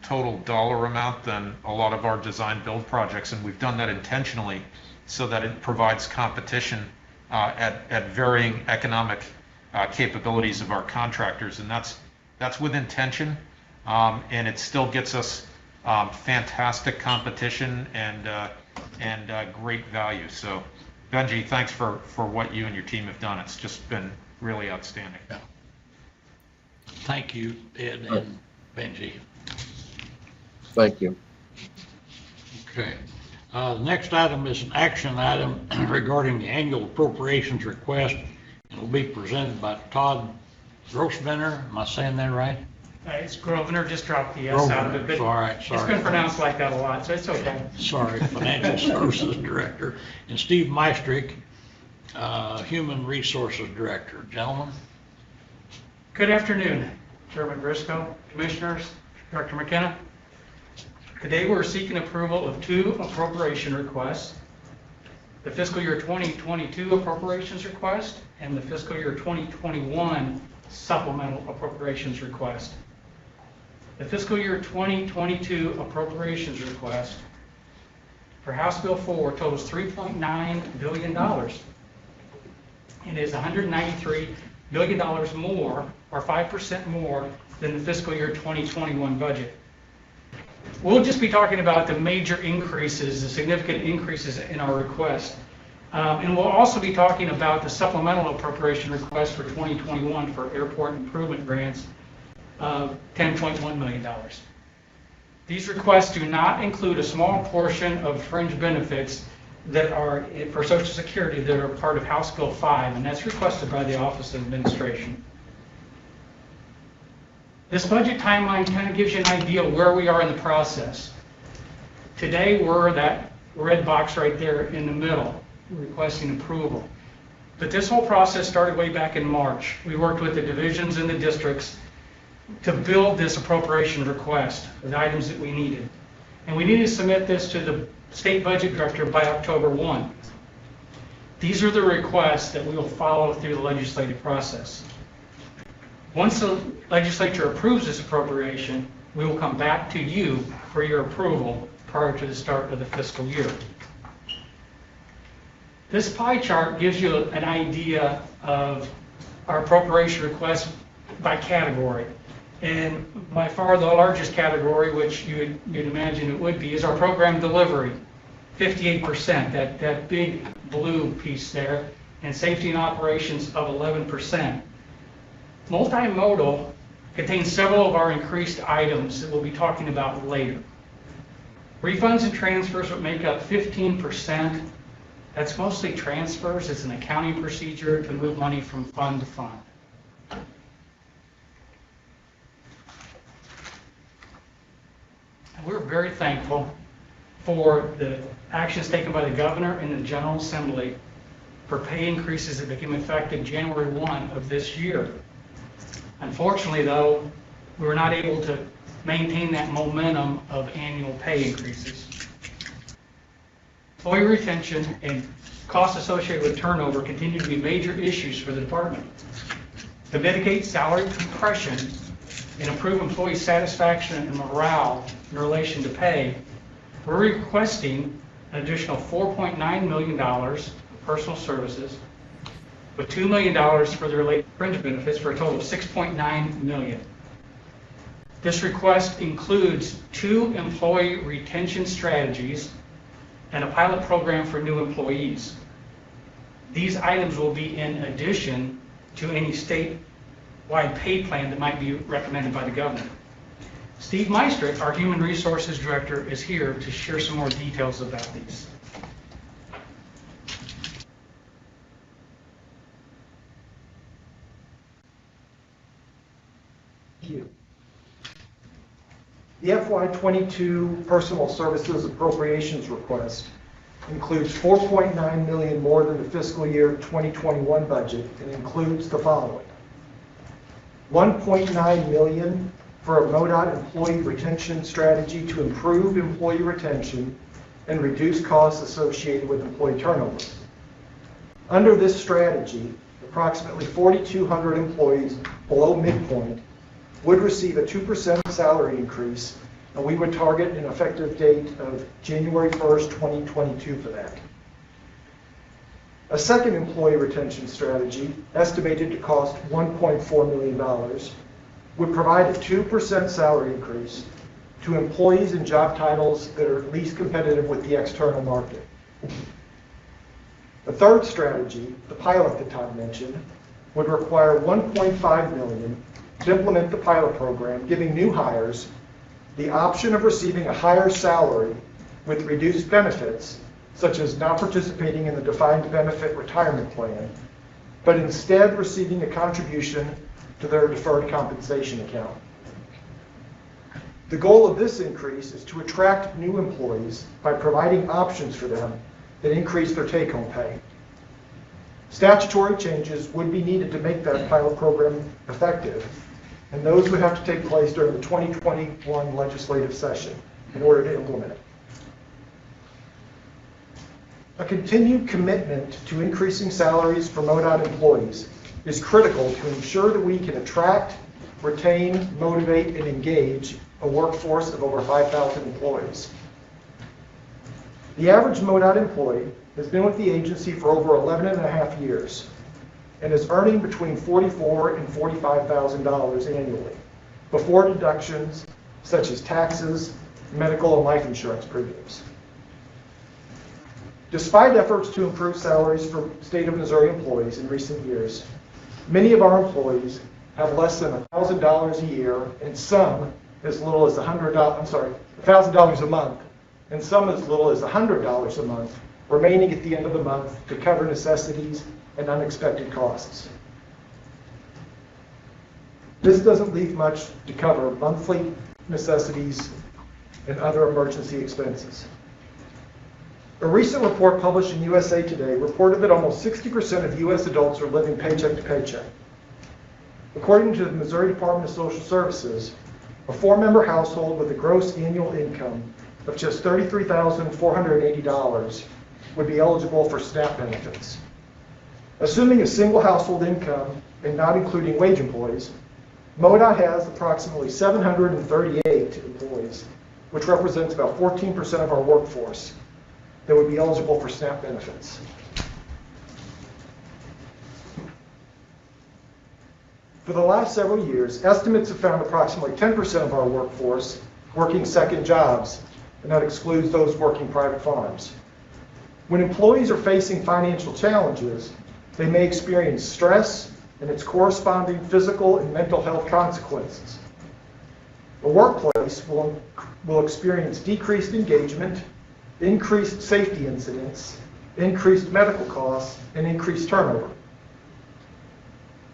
total dollar amount than a lot of our design build projects, and we've done that intentionally so that it provides competition at varying economic capabilities of our contractors, and that's with intention, and it still gets us fantastic competition and great value. So, Benji, thanks for what you and your team have done. It's just been really outstanding. Yeah. Thank you, Ed and Benji. Thank you. Okay. The next item is an action item regarding the annual appropriations request. It will be presented by Todd Grossbender. Am I saying that right? It's Grosvenor, just dropped the S out of it, but All right, it's sorry. been pronounced like that a lot, so it's okay. Sorry, Financial Services Director, and Steve Meistrick, Human Resources Director. Gentlemen? Good afternoon, Chairman Briscoe, Commissioners, Director McKenna. Today we're seeking approval of two appropriation requests, the fiscal year 2022 appropriations request and the fiscal year 2021 supplemental appropriations request. The fiscal year 2022 appropriations request for House Bill 4 totals $3.9 billion and is $193 billion more, or 5% more, than the fiscal year 2021 budget. We'll just be talking about the major increases, the significant increases in our request. And we'll also be talking about the supplemental appropriation request for 2021 for airport improvement grants of $10.1 million. These requests do not include a small portion of fringe benefits that are for Social Security that are part of House Bill 5, and that's requested by the Office of Administration. This budget timeline kind of gives you an idea of where we are in the process. Today, we're that red box right there in the middle, requesting approval. But this whole process started way back in March. We worked with the divisions and the districts to build this appropriation request, the items that we needed. And we needed to submit this to the State Budget Director by October 1. These are the requests that we will follow through the legislative process. Once the legislature approves this appropriation, we will come back to you for your approval prior to the start of the fiscal year. This pie chart gives you an idea of our appropriation request by category. And by far the largest category, which you'd imagine it would be, is our program delivery, 58%, that big blue piece there, and safety and operations of 11%. Multimodal contains several of our increased items that we'll be talking about later. Refunds and transfers would make up 15%. That's mostly transfers. It's an accounting procedure to move money from fund to fund. We're very thankful for the actions taken by the governor and the General Assembly for pay increases that became effective January 1 of this year. Unfortunately, though, we were not able to maintain that momentum of annual pay increases. Employee retention and costs associated with turnover continue to be major issues for the department. To mitigate salary compression and improve employee satisfaction and morale in relation to pay, we're requesting an additional $4.9 million for personal services, with $2 million for the related fringe benefits, for a total of $6.9 million. This request includes 2 employee retention strategies and a pilot program for new employees. These items will be in addition to any statewide pay plan that might be recommended by the governor. Steve Meistrick, our Human Resources Director, is here to share some more details about these. Thank you. The FY22 Personal Services Appropriations Request includes $4.9 million more than the fiscal year 2021 budget and includes the following: $1.9 million for a MoDOT employee retention strategy to improve employee retention and reduce costs associated with employee turnover. Under this strategy, the approximately 4,200 employees below midpoint would receive a 2% salary increase, and we would target an effective date of January 1st, 2022 for that. A second employee retention strategy, estimated to cost $1.4 million, would provide a 2% salary increase to employees in job titles that are least competitive with the external market. The third strategy, the pilot that Todd mentioned, would require $1.5 million to implement the pilot program, giving new hires the option of receiving a higher salary with reduced benefits, such as not participating in the defined benefit retirement plan, but instead receiving a contribution to their deferred compensation account. The goal of this increase is to attract new employees by providing options for them that increase their take-home pay. Statutory changes would be needed to make that pilot program effective, and those would have to take place during the 2021 legislative session in order to implement it. A continued commitment to increasing salaries for MoDOT employees is critical to ensure that we can attract, retain, motivate, and engage a workforce of over 5,000 employees. The average MoDOT employee has been with the agency for over 11 and a half years and is earning between $44,000 and $45,000 annually before deductions such as taxes, medical, and life insurance premiums. Despite efforts to improve salaries for state of Missouri employees in recent years, many of our employees have less than $1,000 a year, and some as little as $1,000 a month, and some as little as $100 a month remaining at the end of the month to cover necessities and unexpected costs. This doesn't leave much to cover monthly necessities and other emergency expenses. A recent report published in USA Today reported that almost 60% of U.S. adults are living paycheck to paycheck. According to the Missouri Department of Social Services, a 4-member household with a gross annual income of just $33,480 would be eligible for SNAP benefits. Assuming a single household income and not including wage employees, MoDOT has approximately 738 employees, which represents about 14% of our workforce, that would be eligible for SNAP benefits. For the last several years, estimates have found approximately 10% of our workforce working second jobs, and that excludes those working private farms. When employees are facing financial challenges, they may experience stress and its corresponding physical and mental health consequences. The workplace will experience decreased engagement, increased safety incidents, increased medical costs, and increased turnover.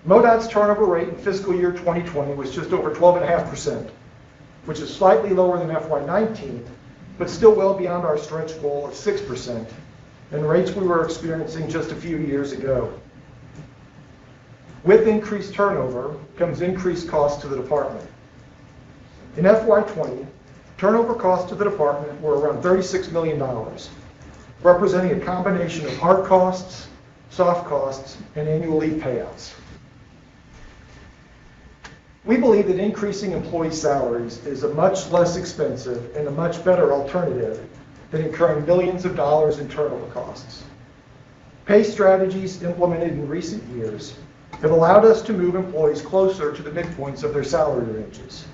MoDOT's turnover rate in fiscal year 2020 was just over 12.5%, which is slightly lower than FY19, but still well beyond our stretch goal of 6%, and rates we were experiencing just a few years ago. With increased turnover comes increased costs to the department. In FY20, turnover costs to the department were around $36 million, representing a combination of hard costs, soft costs, and annual leave payouts. We believe that increasing employee salaries is a much less expensive and a much better alternative than incurring millions of dollars in turnover costs. Pay strategies implemented in recent years have allowed us to move employees closer to the midpoints of their salary ranges.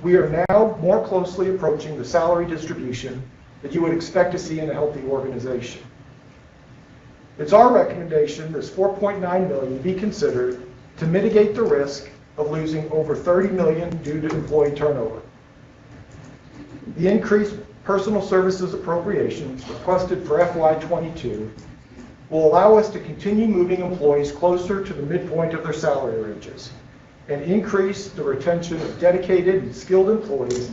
We are now more closely approaching the salary distribution that you would expect to see in a healthy organization. It's our recommendation this $4.9 million be considered to mitigate the risk of losing over $30 million due to employee turnover. The increased personal services appropriations requested for FY22 will allow us to continue moving employees closer to the midpoint of their salary ranges and increase the retention of dedicated and skilled employees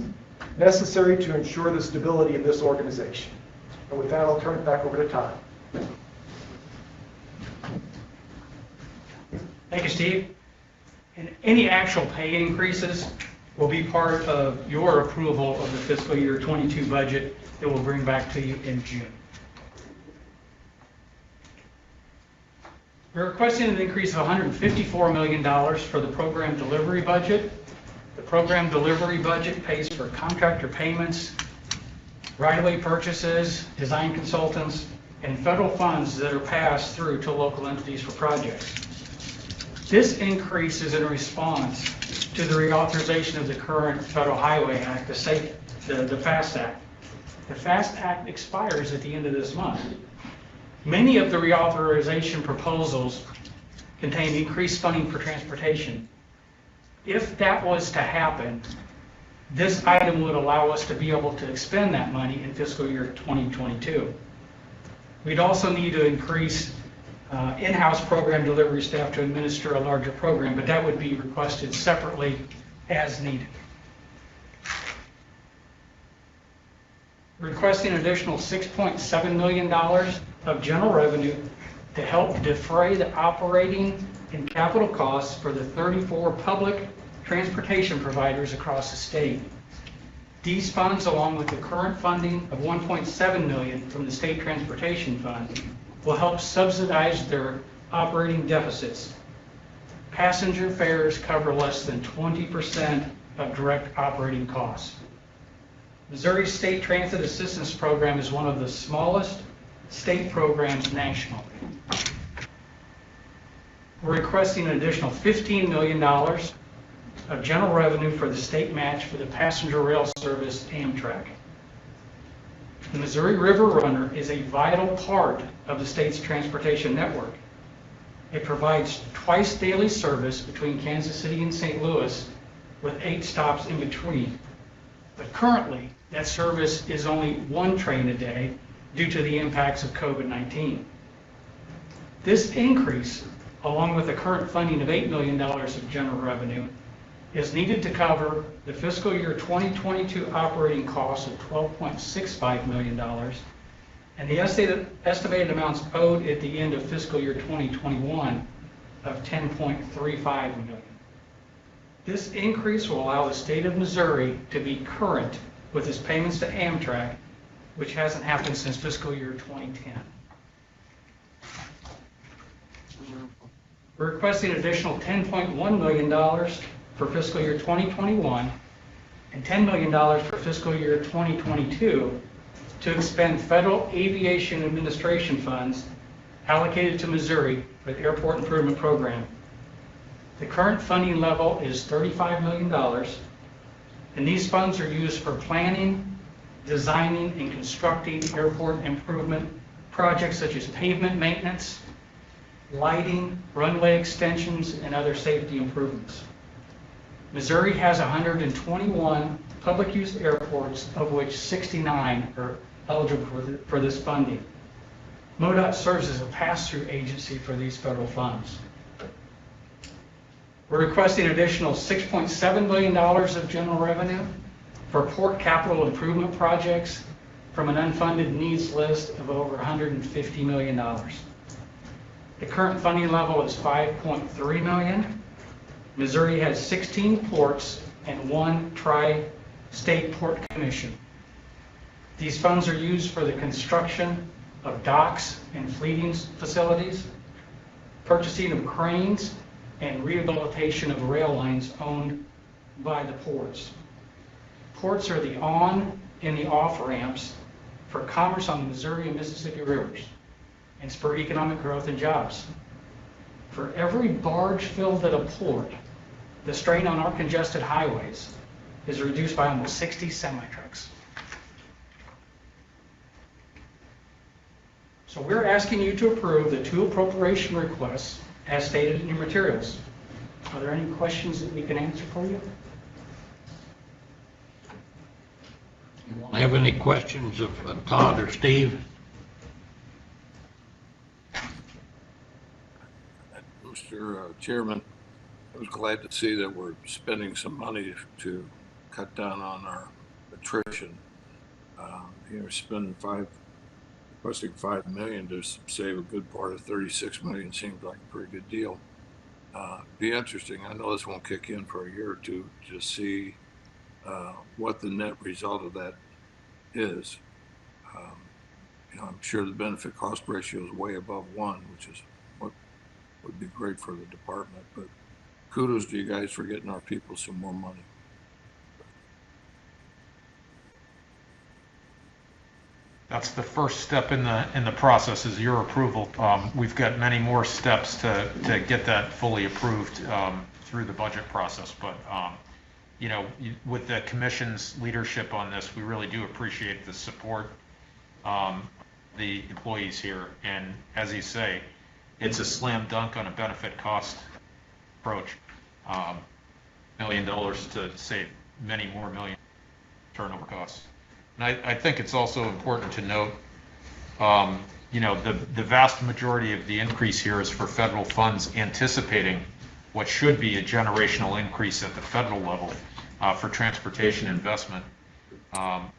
necessary to ensure the stability of this organization. And with that, I'll turn it back over to Todd. Thank you, Steve. And any actual pay increases will be part of your approval of the fiscal year 22 budget that we'll bring back to you in June. We're requesting an increase of $154 million for the program delivery budget. The program delivery budget pays for contractor payments, right-of-way purchases, design consultants, and federal funds that are passed through to local entities for projects. This increase is in response to the reauthorization of the current Federal Highway Act, the FAST Act. The FAST Act expires at the end of this month. Many of the reauthorization proposals contain increased funding for transportation. If that was to happen, this item would allow us to be able to expend that money in fiscal year 2022. We'd also need to increase in-house program delivery staff to administer a larger program, but that would be requested separately as needed. Requesting an additional $6.7 million of general revenue to help defray the operating and capital costs for the 34 public transportation providers across the state. These funds, along with the current funding of $1.7 million from the State Transportation Fund, will help subsidize their operating deficits. Passenger fares cover less than 20% of direct operating costs. Missouri State Transit Assistance Program is one of the smallest state programs nationally. We're requesting an additional $15 million of general revenue for the state match for the passenger rail service Amtrak. The Missouri River Runner is a vital part of the state's transportation network. It provides twice daily service between Kansas City and St. Louis with 8 stops in between. But currently, that service is only 1 train a day due to the impacts of COVID-19. This increase, along with the current funding of $8 million of general revenue, is needed to cover the fiscal year 2022 operating costs of $12.65 million and the estimated amounts owed at the end of fiscal year 2021 of $10.35 million. This increase will allow the state of Missouri to be current with its payments to Amtrak, which hasn't happened since fiscal year 2010. We're requesting an additional $10.1 million for fiscal year 2021 and $10 million for fiscal year 2022 to expend federal aviation administration funds allocated to Missouri for the Airport Improvement Program. The current funding level is $35 million, and these funds are used for planning, designing, and constructing airport improvement projects such as pavement maintenance, lighting, runway extensions, and other safety improvements. Missouri has 121 public use airports, of which 69 are eligible for this funding. MoDOT serves as a pass-through agency for these federal funds. We're requesting an additional $6.7 million of general revenue for port capital improvement projects from an unfunded needs list of over $150 million. The current funding level is $5.3 million. Missouri has 16 ports and 1 tri-state port commission. These funds are used for the construction of docks and fleeting facilities, purchasing of cranes, and rehabilitation of rail lines owned by the ports. Ports are the on and the off ramps for commerce on the Missouri and Mississippi rivers and spur economic growth and jobs. For every barge filled at a port, the strain on our congested highways is reduced by almost 60 semi-trucks. So we're asking you to approve the 2 appropriation requests as stated in your materials. Are there any questions that we can answer for you? Anyone have any questions of Todd or Steve? Mr. Chairman, I was glad to see that we're spending some money to cut down on our attrition. Requesting $5 million to save a good part of $36 million seems like a pretty good deal. Be interesting. I know this won't kick in for a year or two to see what the net result of that is. I'm sure the benefit cost ratio is way above 1, which is what would be great for the department. But kudos to you guys for getting our people some more money. That's the first step in the process is your approval. We've got many more steps to get that fully approved through the budget process. But you know, with the commission's leadership on this, we really do appreciate the support the employees here. And as you say, it's a slam dunk on a benefit cost approach. $1 million to save many more million turnover costs. And I think it's also important to note, you know, the vast majority of the increase here is for federal funds anticipating what should be a generational increase at the federal level for transportation investment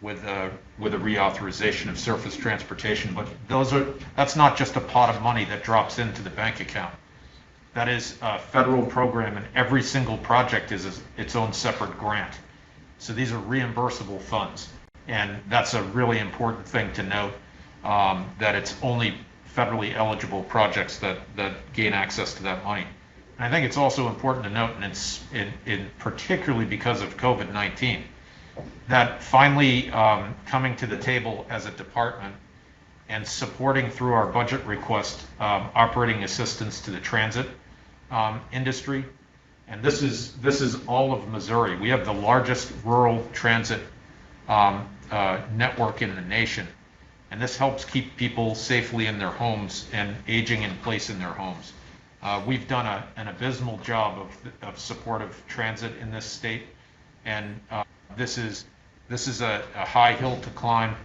with a reauthorization of surface transportation. But that's not just a pot of money that drops into the bank account. That is a federal program, and every single project is its own separate grant. So these are reimbursable funds. And that's a really important thing to note, that it's only federally eligible projects that gain access to that money. And I think it's also important to note, and it's in particularly because of COVID-19, that finally coming to the table as a department and supporting through our budget request operating assistance to the transit industry. And this is all of Missouri. We have the largest rural transit network in the nation, and this helps keep people safely in their homes and aging in place in their homes. We've done an abysmal job of supportive transit in this state, and this is a high hill to climb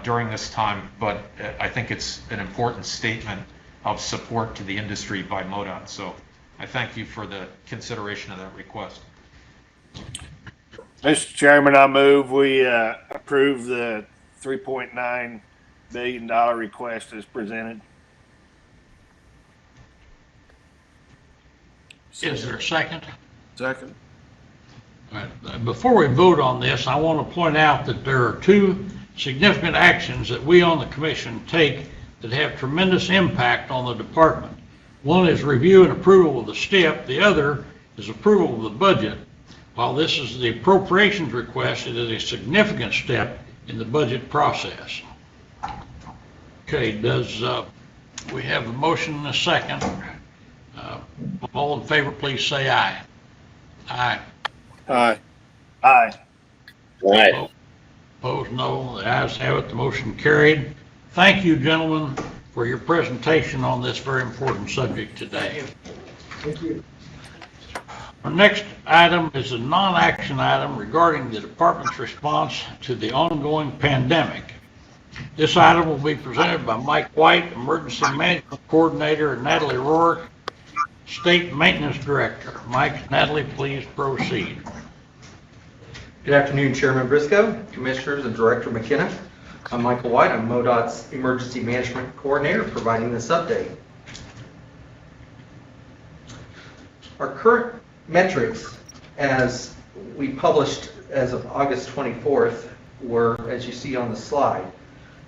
during this time, but I think it's an important statement of support to the industry by MoDOT. So I thank you for the consideration of that request. Mr. Chairman, I move we approve the $3.9 billion request as presented. Is there a second? Second. All right. Before we vote on this, I want to point out that there are two significant actions that we on the commission take that have tremendous impact on the department. One is review and approval of the STIP. The other is approval of the budget. While this is the appropriations request, it is a significant step in the budget process. Okay, we have a motion and a second. All in favor, please say aye. Aye. Aye. Aye. Right. Opposed, no. The ayes have it. The motion carried. Thank you, gentlemen, for your presentation on this very important subject today. Thank you. Our next item is a non-action item regarding the department's response to the ongoing pandemic. This item will be presented by Mike White, Emergency Management Coordinator, and Natalie Rourke, State Maintenance Director. Mike, Natalie, please proceed. Good afternoon, Chairman Briscoe, Commissioners, and Director McKenna. I'm Michael White. I'm MoDOT's Emergency Management Coordinator, providing this update. Our current metrics, as we published as of August 24th, were, as you see on the slide.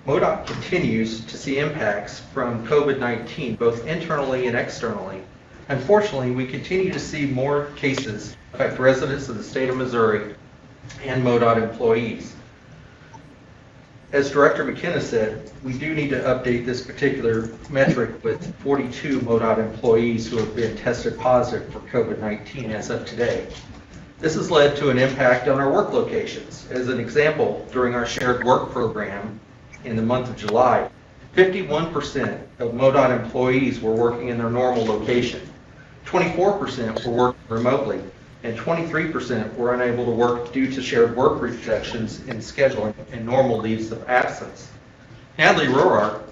MoDOT continues to see impacts from COVID-19, both internally and externally. Unfortunately, we continue to see more cases affect residents of the state of Missouri and MoDOT employees. As Director McKenna said, we do need to update this particular metric with 42 MoDOT employees who have been tested positive for COVID-19 as of today. This has led to an impact on our work locations. As an example, during our shared work program in the month of July, 51% of MoDOT employees were working in their normal location, 24% were working remotely, and 23% were unable to work due to shared work restrictions in scheduling and normal leaves of absence. Natalie Roark,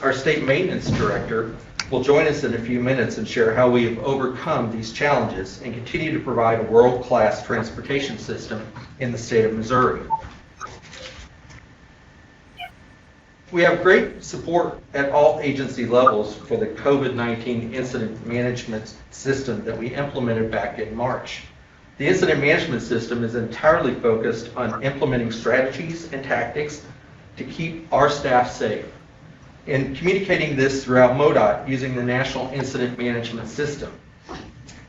our State Maintenance Director, will join us in a few minutes and share how we have overcome these challenges and continue to provide a world-class transportation system in the state of Missouri. We have great support at all agency levels for the COVID-19 incident management system that we implemented back in March. The incident management system is entirely focused on implementing strategies and tactics to keep our staff safe. in communicating this throughout MoDOT using the National Incident Management System.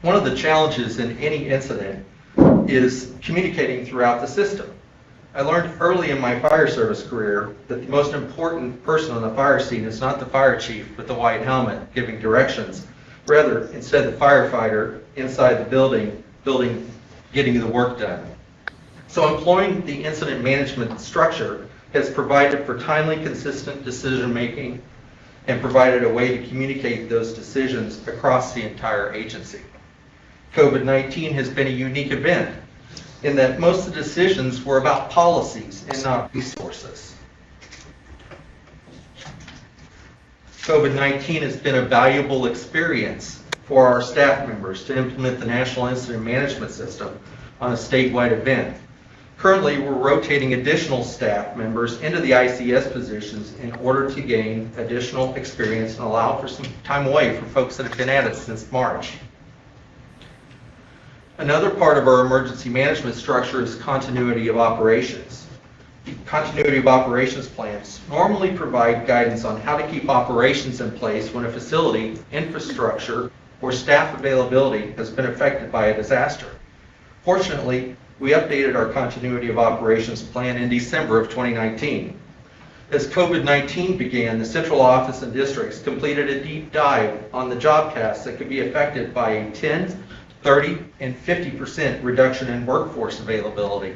One of the challenges in any incident is communicating throughout the system. I learned early in my fire service career that the most important person on the fire scene is not the fire chief with the white helmet giving directions. Rather, instead the firefighter inside the building getting the work done. So employing the incident management structure has provided for timely, consistent decision making and provided a way to communicate those decisions across the entire agency. COVID-19 has been a unique event in that most of the decisions were about policies and not resources. COVID-19 has been a valuable experience for our staff members to implement the National Incident Management System on a statewide event. Currently, we're rotating additional staff members into the ICS positions in order to gain additional experience and allow for some time away for folks that have been at it since March. Another part of our emergency management structure is continuity of operations. Continuity of operations plans normally provide guidance on how to keep operations in place when a facility, infrastructure, or staff availability has been affected by a disaster. Fortunately, we updated our continuity of operations plan in December of 2019. As COVID-19 began, the central office and districts completed a deep dive on the job tasks that could be affected by a 10, 30, and 50% reduction in workforce availability.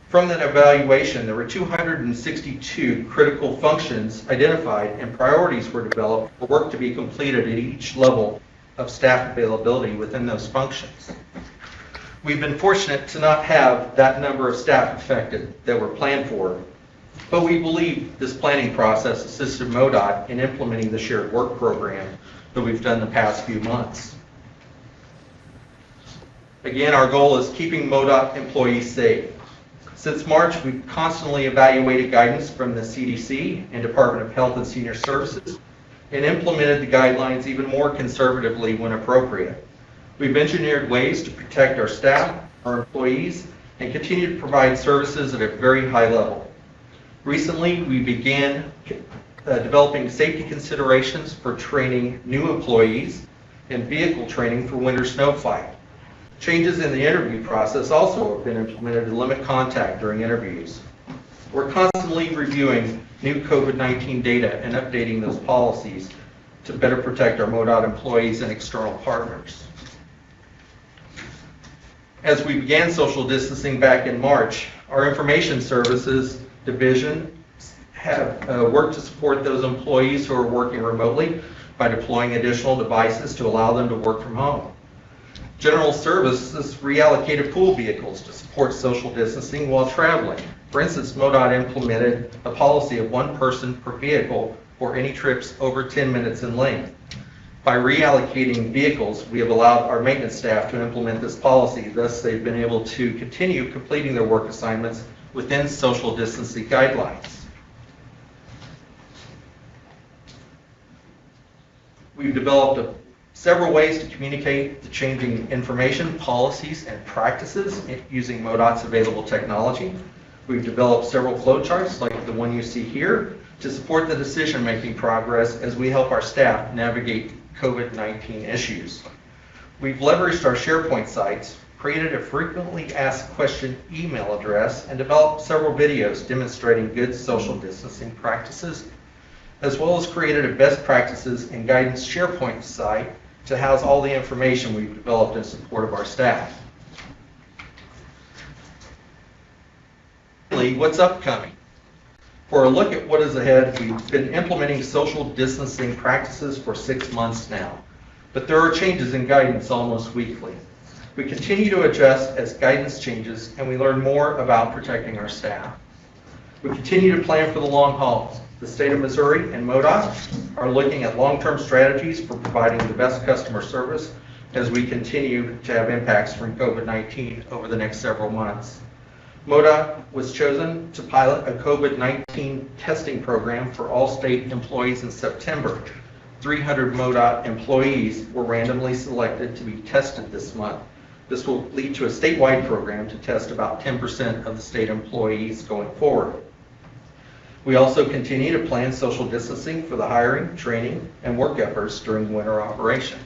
From that evaluation, there were 262 critical functions identified and priorities were developed for work to be completed at each level of staff availability within those functions. We've been fortunate to not have that number of staff affected that were planned for, but we believe this planning process assisted MoDOT in implementing the shared work program that we've done the past few months. Again, our goal is keeping MoDOT employees safe. Since March, we've constantly evaluated guidance from the CDC and Department of Health and Senior Services and implemented the guidelines even more conservatively when appropriate. We've engineered ways to protect our staff, our employees, and continue to provide services at a very high level. Recently, we began developing safety considerations for training new employees and vehicle training for winter snow fight. Changes in the interview process also have been implemented to limit contact during interviews. We're constantly reviewing new COVID-19 data and updating those policies to better protect our MoDOT employees and external partners. As we began social distancing back in March, our information services division have worked to support those employees who are working remotely by deploying additional devices to allow them to work from home. General Services reallocated pool vehicles to support social distancing while traveling. For instance, MoDOT implemented a policy of one person per vehicle for any trips over 10 minutes in length. By reallocating vehicles, we have allowed our maintenance staff to implement this policy. Thus, they've been able to continue completing their work assignments within social distancing guidelines. We've developed several ways to communicate the changing information, policies, and practices using MoDOT's available technology. We've developed several flowcharts like the one you see here to support the decision-making progress as we help our staff navigate COVID-19 issues. We've leveraged our SharePoint sites, created a frequently asked question email address, and developed several videos demonstrating good social distancing practices, as well as created a best practices and guidance SharePoint site to house all the information we've developed in support of our staff. Finally, what's upcoming? For a look at what is ahead, we've been implementing social distancing practices for 6 months now, but there are changes in guidance almost weekly. We continue to adjust as guidance changes and we learn more about protecting our staff. We continue to plan for the long haul. The state of Missouri and MoDOT are looking at long-term strategies for providing the best customer service as we continue to have impacts from COVID-19 over the next several months. MoDOT was chosen to pilot a COVID-19 testing program for all state employees in September. 300 MoDOT employees were randomly selected to be tested this month. This will lead to a statewide program to test about 10% of the state employees going forward. We also continue to plan social distancing for the hiring, training, and work efforts during winter operations.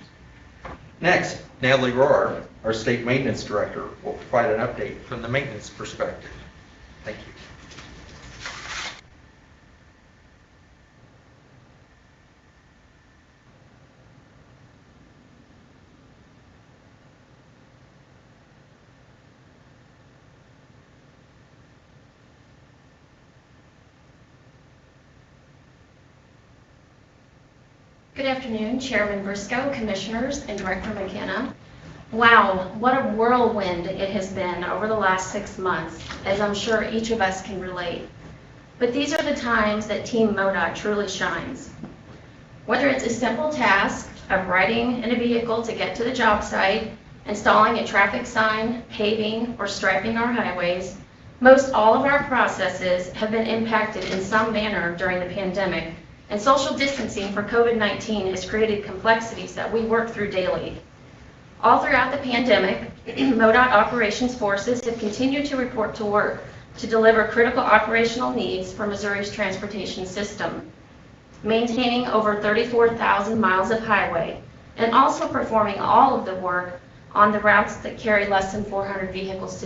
Next, Natalie Rohr, our State Maintenance Director, will provide an update from the maintenance perspective. Thank you. Good afternoon, Chairman Briscoe, Commissioners, and Director McKenna. Wow, what a whirlwind it has been over the last 6 months, as I'm sure each of us can relate. But these are the times that Team MoDOT truly shines. Whether it's a simple task of riding in a vehicle to get to the job site, installing a traffic sign, paving, or striping our highways, most all of our processes have been impacted in some manner during the pandemic, and social distancing for COVID-19 has created complexities that we work through daily. All throughout the pandemic, MoDOT operations forces have continued to report to work to deliver critical operational needs for Missouri's transportation system, maintaining over 34,000 miles of highway, and also performing all of the work on the routes that carry less than 400 vehicles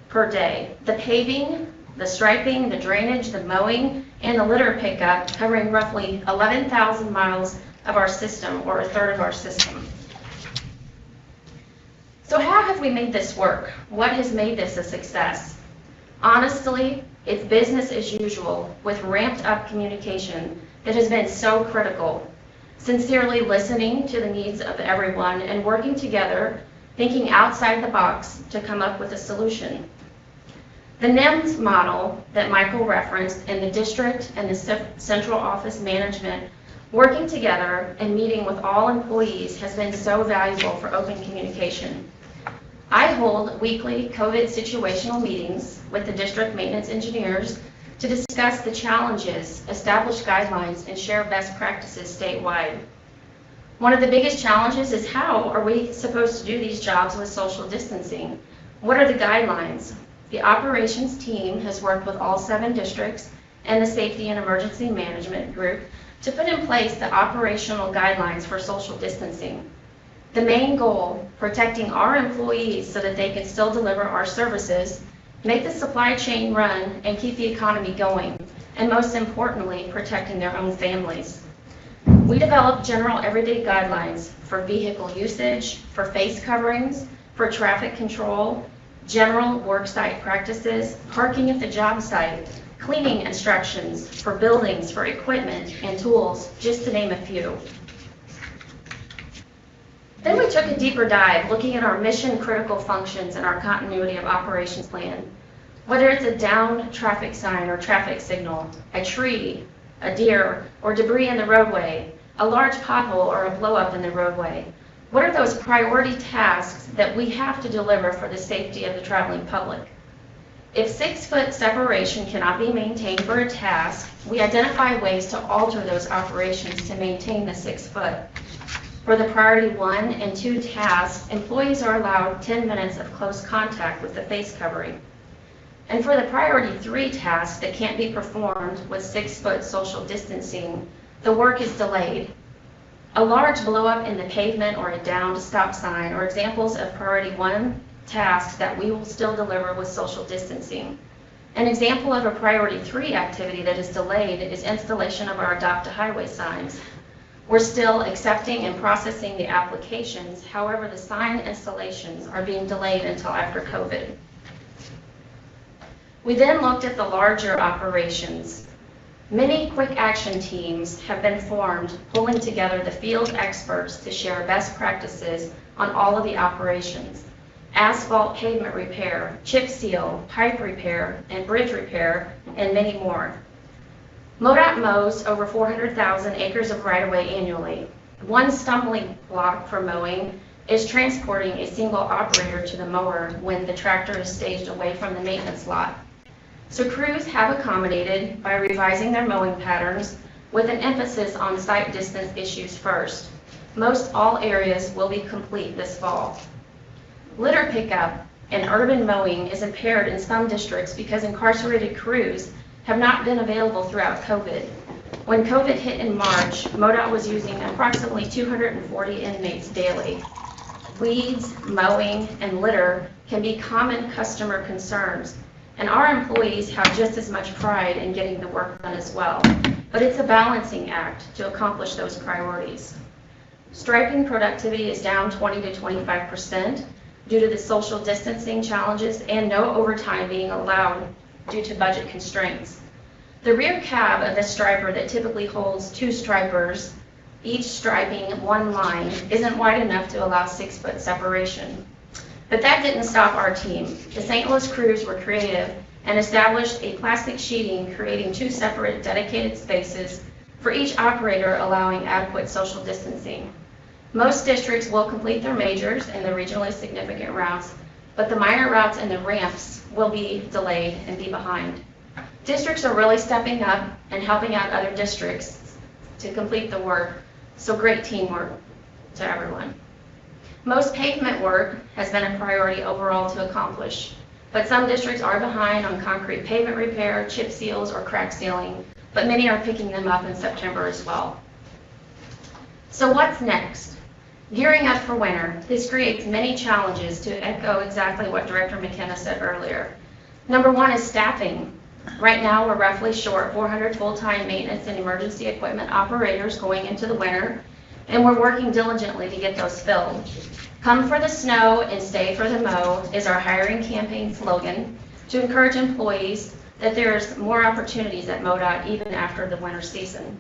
per day. The paving, the striping, the drainage, the mowing, and the litter pickup, covering roughly 11,000 miles of our system, or a third of our system. So how have we made this work? What has made this a success? Honestly, it's business as usual with ramped up communication that has been so critical. Sincerely listening to the needs of everyone and working together, thinking outside the box to come up with a solution. The NIMS model that Michael referenced in the district and the central office management working together and meeting with all employees has been so valuable for open communication. I hold weekly COVID situational meetings with the district maintenance engineers to discuss the challenges, establish guidelines, and share best practices statewide. One of the biggest challenges is how are we supposed to do these jobs with social distancing? What are the guidelines? The operations team has worked with all 7 districts and the Safety and Emergency Management Group to put in place the operational guidelines for social distancing. The main goal, protecting our employees so that they can still deliver our services, make the supply chain run, and keep the economy going, and most importantly, protecting their own families. We developed general everyday guidelines for vehicle usage, for face coverings, for traffic control, general worksite practices, parking at the job site, cleaning instructions for buildings, for equipment and tools, just to name a few. Then we took a deeper dive looking at our mission critical functions and our continuity of operations plan. Whether it's a downed traffic sign or traffic signal, a tree, a deer, or debris in the roadway, a large pothole or a blow up in the roadway, what are those priority tasks that we have to deliver for the safety of the traveling public? If 6-foot separation cannot be maintained for a task, we identify ways to alter those operations to maintain the 6 foot. For the priority 1 and 2 tasks, employees are allowed 10 minutes of close contact with the face covering. And for the priority 3 tasks that can't be performed with 6-foot social distancing, the work is delayed. A large blow up in the pavement or a downed stop sign are examples of priority 1 tasks that we will still deliver with social distancing. An example of a priority 3 activity that is delayed is installation of our Adopt a Highway signs. We're still accepting and processing the applications, however, the sign installations are being delayed until after COVID. We then looked at the larger operations. Many quick action teams have been formed, pulling together the field experts to share best practices on all of the operations. Asphalt pavement repair, chip seal, pipe repair, and bridge repair, and many more. MoDOT mows over 400,000 acres of right-of-way annually. One stumbling block for mowing is transporting a single operator to the mower when the tractor is staged away from the maintenance lot. So crews have accommodated by revising their mowing patterns with an emphasis on site distance issues first. Most all areas will be complete this fall. Litter pickup and urban mowing is impaired in some districts because incarcerated crews have not been available throughout COVID. When COVID hit in March, MoDOT was using approximately 240 inmates daily. Weeds, mowing, and litter can be common customer concerns, and our employees have just as much pride in getting the work done as well. But it's a balancing act to accomplish those priorities. Striping productivity is down 20 to 25% due to the social distancing challenges and no overtime being allowed due to budget constraints. The rear cab of the striper that typically holds 2 stripers, each striping one line, isn't wide enough to allow 6-foot separation. But that didn't stop our team. The St. Louis crews were creative and established a plastic sheeting creating 2 separate dedicated spaces for each operator, allowing adequate social distancing. Most districts will complete their majors and the regionally significant routes, but the minor routes and the ramps will be delayed and be behind. Districts are really stepping up and helping out other districts to complete the work, so great teamwork to everyone. Most pavement work has been a priority overall to accomplish, but some districts are behind on concrete pavement repair, chip seals, or crack sealing, but many are picking them up in September as well. So what's next? Gearing up for winter, this creates many challenges, to echo exactly what Director McKenna said earlier. Number 1 is staffing. Right now, we're roughly short 400 full-time maintenance and emergency equipment operators going into the winter, and we're working diligently to get those filled. Come for the snow and stay for the mow is our hiring campaign slogan to encourage employees that there's more opportunities at MoDOT even after the winter season.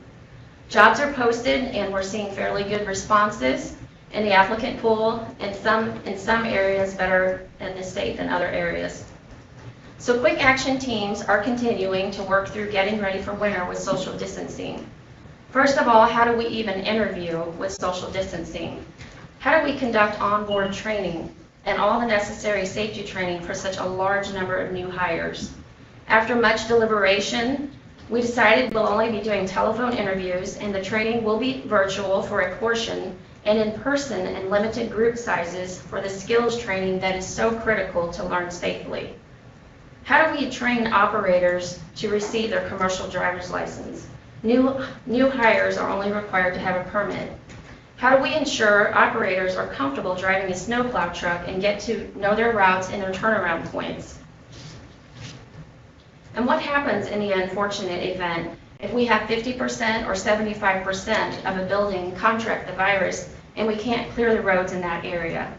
Jobs are posted, and we're seeing fairly good responses in the applicant pool, and in some areas better in the state than other areas. So quick action teams are continuing to work through getting ready for winter with social distancing. First of all, how do we even interview with social distancing? How do we conduct onboard training and all the necessary safety training for such a large number of new hires? After much deliberation, we decided we'll only be doing telephone interviews, and the training will be virtual for a portion and in person in limited group sizes for the skills training that is so critical to learn safely. How do we train operators to receive their commercial driver's license? New hires are only required to have a permit. How do we ensure operators are comfortable driving a snowplow truck and get to know their routes and their turnaround points? And what happens in the unfortunate event if we have 50% or 75% of a building contract the virus and we can't clear the roads in that area?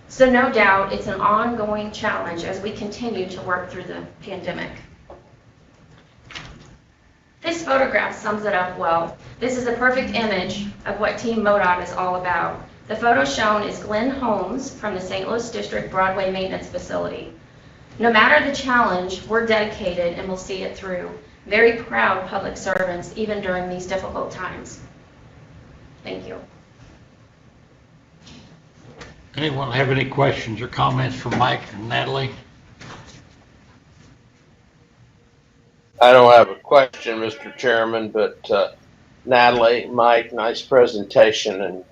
So no doubt it's an ongoing challenge as we continue to work through the pandemic. This photograph sums it up well. This is a perfect image of what Team MoDOT is all about. The photo shown is Glenn Holmes from the St. Louis District Broadway Maintenance Facility. No matter the challenge, we're dedicated and will see it through. Very proud public servants, even during these difficult times. Thank you. Anyone have any questions or comments for Mike and Natalie? I don't have a question, Mr. Chairman, but Natalie, Mike, nice presentation, and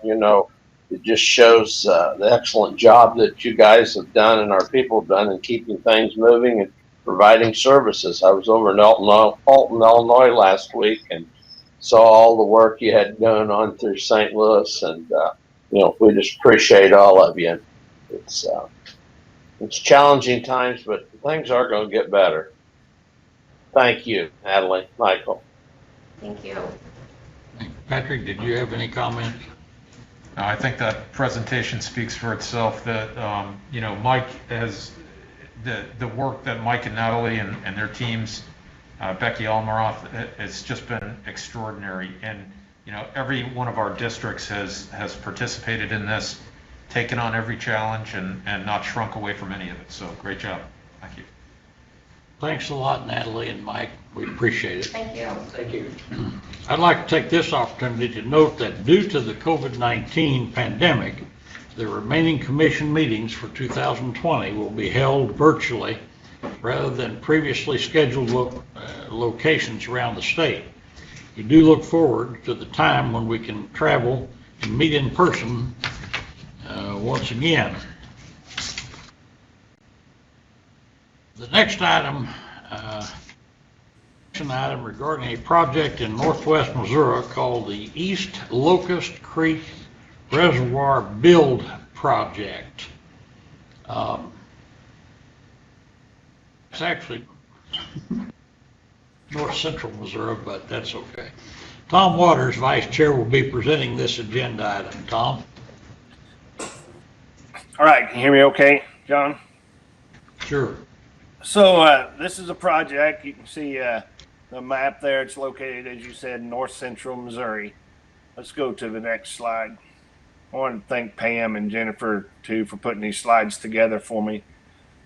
it just shows the excellent job that you guys have done and our people have done in keeping things moving and providing services. I was over in Alton, Illinois last week and saw all the work you had going on through St. Louis, and we just appreciate all of you. It's challenging times, but things are going to get better. Thank you, Natalie, Michael. Thank you. Patrick, did you have any comments? I think that presentation speaks for itself. That Mike has the work that Mike and Natalie and their teams, Becky Almaroth, it's just been extraordinary. And every one of our districts has participated in this, taken on every challenge, and not shrunk away from any of it. So great job. Thank you. Thanks a lot, Natalie and Mike. We appreciate it. Thank you. Thank you. I'd like to take this opportunity to note that due to the COVID-19 pandemic, the remaining commission meetings for 2020 will be held virtually rather than previously scheduled locations around the state. We do look forward to the time when we can travel and meet in person once again. The next item Action item regarding a project in northwest Missouri called the East Locust Creek Reservoir Build Project. It's actually north central Missouri, but that's okay. Tom Waters, Vice Chair, will be presenting this agenda item. Tom? All right, can you hear me okay, John? Sure. So this is a project. You can see the map there. It's located, as you said, in north central Missouri. Let's go to the next slide. I want to thank Pam and Jennifer too for putting these slides together for me.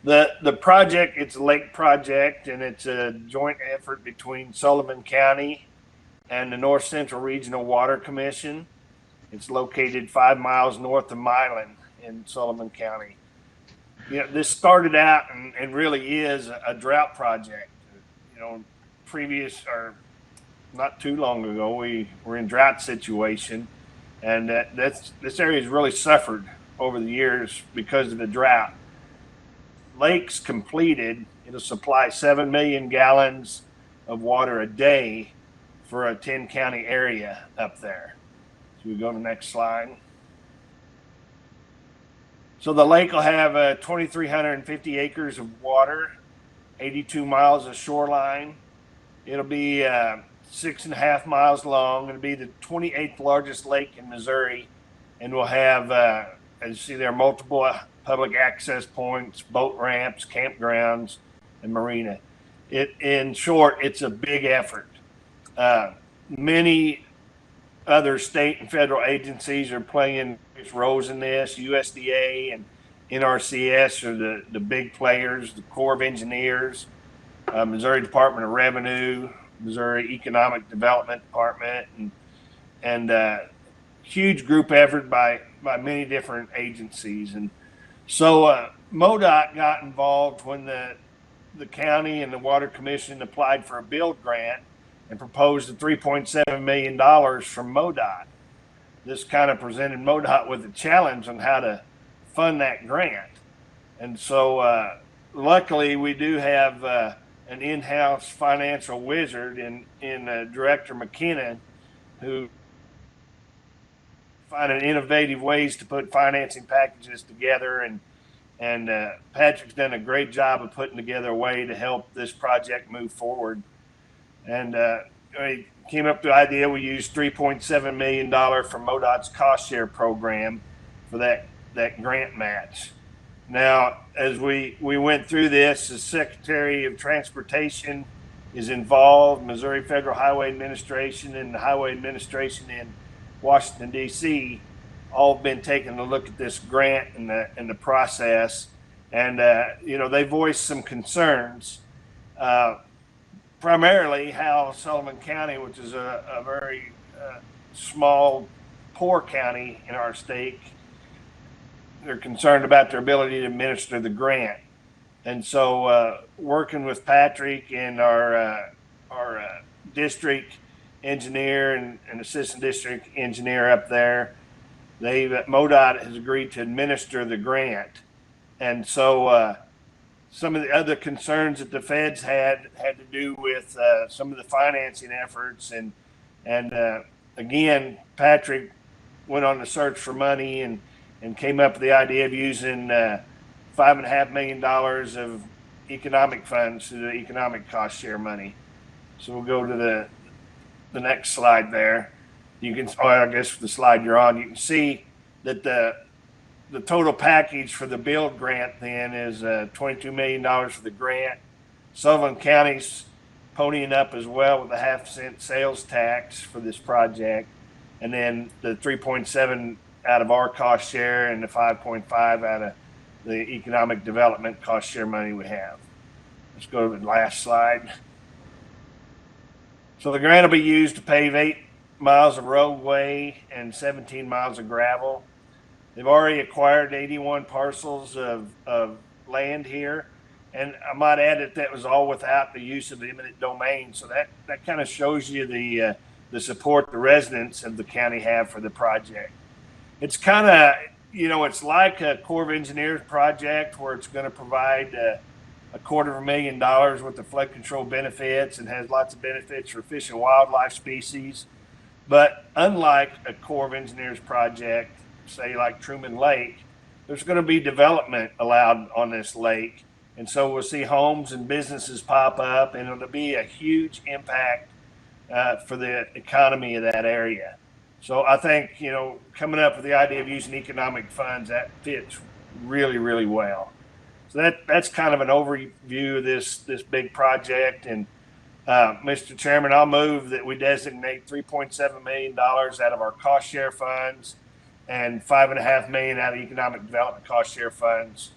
The project, it's a lake project, and it's a joint effort between Sullivan County and the North Central Regional Water Commission. It's located 5 miles north of Milan in Sullivan County. You know, this started out and really is a drought project. You know, previous or not too long ago, we were in drought situation, and this area has really suffered over the years because of the drought. Lakes completed, it'll supply 7 million gallons of water a day for a 10 county area up there. So we go to the next slide. So the lake will have 2,350 acres of water, 82 miles of shoreline. It'll be 6.5 miles long. It'll be the 28th largest lake in Missouri, and will have, as you see there, multiple public access points, boat ramps, campgrounds, and marina. In short, it's a big effort. Many other state and federal agencies are playing roles in this. USDA and NRCS are the big players, the Corps of Engineers, Missouri Department of Revenue, Missouri Economic Development Department, and huge group effort by many different agencies. And so MoDOT got involved when the county and the Water Commission applied for a build grant and proposed $3.7 million from MoDOT. This kind of presented MoDOT with a challenge on how to fund that grant. And so luckily we do have an in-house financial wizard in Director McKenna, who finding innovative ways to put financing packages together, and Patrick's done a great job of putting together a way to help this project move forward. And we came up with the idea. We used $3.7 million from MoDOT's cost share program for that grant match. Now, as we went through this, the Secretary of Transportation is involved, Missouri Federal Highway Administration and the Highway Administration in Washington, D.C., all been taking a look at this grant and the process. And, you know, they voiced some concerns, primarily how Sullivan County, which is a very small, poor county in our state, they're concerned about their ability to administer the grant. And so working with Patrick and our district engineer and assistant district engineer up there, MoDOT has agreed to administer the grant. And so some of the other concerns that the feds had to do with some of the financing efforts. And again, Patrick went on the search for money and came up with the idea of using $5.5 million of economic funds through the economic cost share money. So we'll go to the next slide there. You can, I guess the slide you're on, you can see that the total package for the build grant then is $22 million for the grant. Sullivan County's ponying up as well with a 0.5-cent sales tax for this project, and then the 3.7 out of our cost share and the 5.5 out of the economic development cost share money we have. Let's go to the last slide. So the grant will be used to pave 8 miles of roadway and 17 miles of gravel. They've already acquired 81 parcels of land here. And I might add that was all without the use of the eminent domain. So that kind of shows you the support the residents of the county have for the project. It's kind of, you know, it's like a Corps of Engineers project where it's going to provide $250,000 worth of flood control benefits and has lots of benefits for fish and wildlife species. But unlike a Corps of Engineers project, say like Truman Lake, there's going to be development allowed on this lake. And so we'll see homes and businesses pop up, and it'll be a huge impact for the economy of that area. So I think, coming up with the idea of using economic funds, that fits really, really well. So that's kind of an overview of this big project. And Mr. Chairman, I'll move that we designate $3.7 million out of our cost share funds and $5.5 million out of economic development cost share funds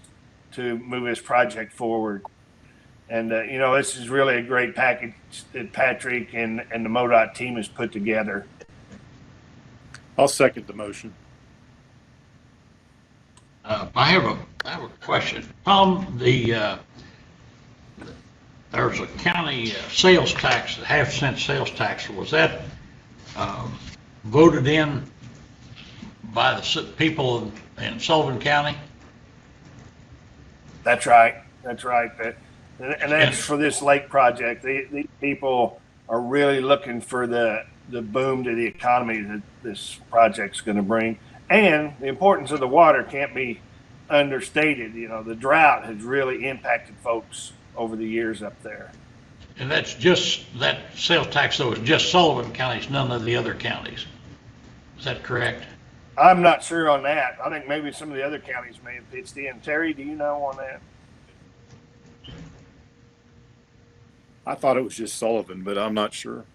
to move this project forward. And, this is really a great package that Patrick and the MoDOT team has put together. I'll second the motion. I have a question. Tom, there's a county sales tax, half-cent sales tax. Was that voted in by the people in Sullivan County? That's right. And that's for this lake project. These people are really looking for the boom to the economy that this project's going to bring. And the importance of the water can't be understated. The drought has really impacted folks over the years up there. And that's just, that sales tax though is just Sullivan County, it's none of the other counties. Is that correct? I'm not sure on that. I think maybe some of the other counties may have pitched in. Terry, do you know on that? I thought it was just Sullivan, but I'm not sure.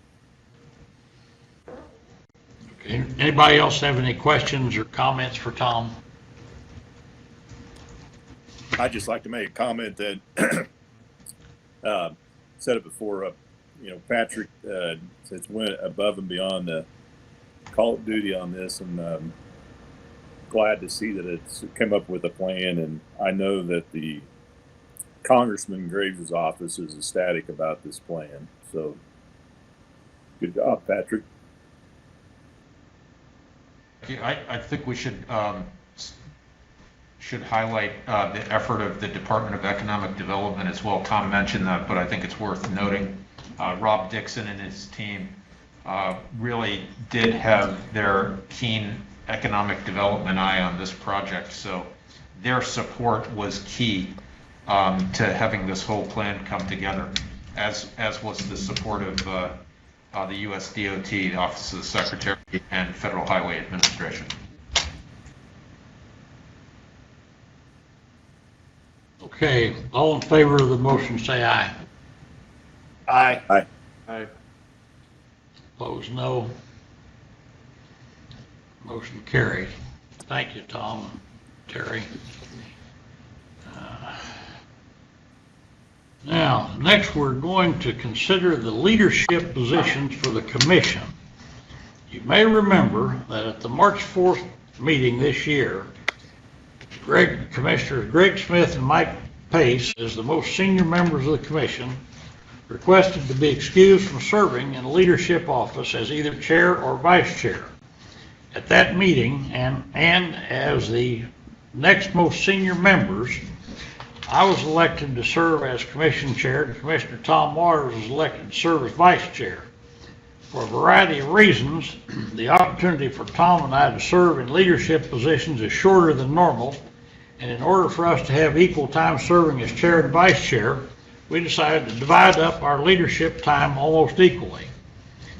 Okay. Anybody else have any questions or comments for Tom? I'd just like to make a comment that said it before. Patrick has went above and beyond the Call of Duty on this, and glad to see that it's come up with a plan. And I know that the Congressman Graves' office is ecstatic about this plan. So good job, Patrick. I think we should highlight the effort of the Department of Economic Development as well. Tom mentioned that, but I think it's worth noting. Rob Dixon and his team really did have their keen economic development eye on this project, so their support was key to having this whole plan come together, as was the support of the U.S. DOT, the Office of the Secretary, and Federal Highway Administration. Okay, all in favor of the motion say aye. Aye. Aye. Aye. Opposed, no. Motion carried. Thank you, Tom and Terry. Now, next we're going to consider the leadership positions for the commission. You may remember that at the March 4th meeting this year, Commissioners Greg Smith and Mike Pace, as the most senior members of the commission, requested to be excused from serving in a leadership office as either chair or vice chair. At that meeting, and as the next most senior members, I was elected to serve as commission chair, and Commissioner Tom Waters was elected to serve as vice chair. For a variety of reasons, the opportunity for Tom and I to serve in leadership positions is shorter than normal, and in order for us to have equal time serving as chair and vice chair, we decided to divide up our leadership time almost equally.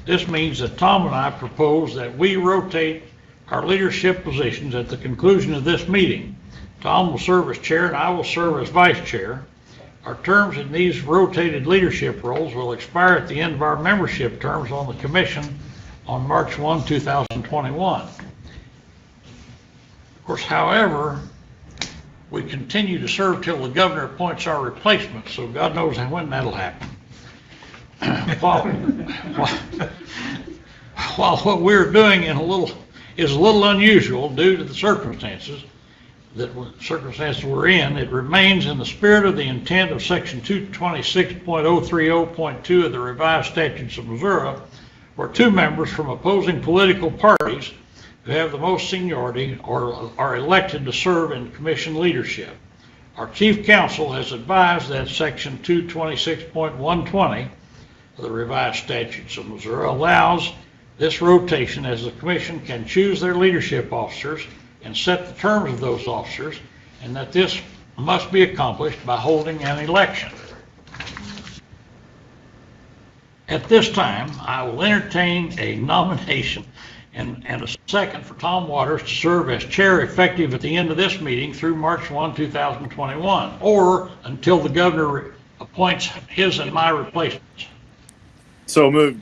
This means that Tom and I propose that we rotate our leadership positions at the conclusion of this meeting. Tom will serve as chair and I will serve as vice chair. Our terms in these rotated leadership roles will expire at the end of our membership terms on the commission on March 1, 2021. Of course, however, we continue to serve till the governor appoints our replacement, so God knows when that'll happen. While what we're doing is a little unusual due to the circumstances we're in, it remains in the spirit of the intent of Section 226.030.2 of the revised statutes of Missouri, where two members from opposing political parties who have the most seniority are elected to serve in commission leadership. Our chief counsel has advised that section 226.120 of the revised statutes of Missouri allows this rotation, as the commission can choose their leadership officers and set the terms of those officers, and that this must be accomplished by holding an election. At this time, I will entertain a nomination and a second for Tom Waters to serve as chair effective at the end of this meeting through March 1, 2021, or until the governor appoints his and my replacements. So moved.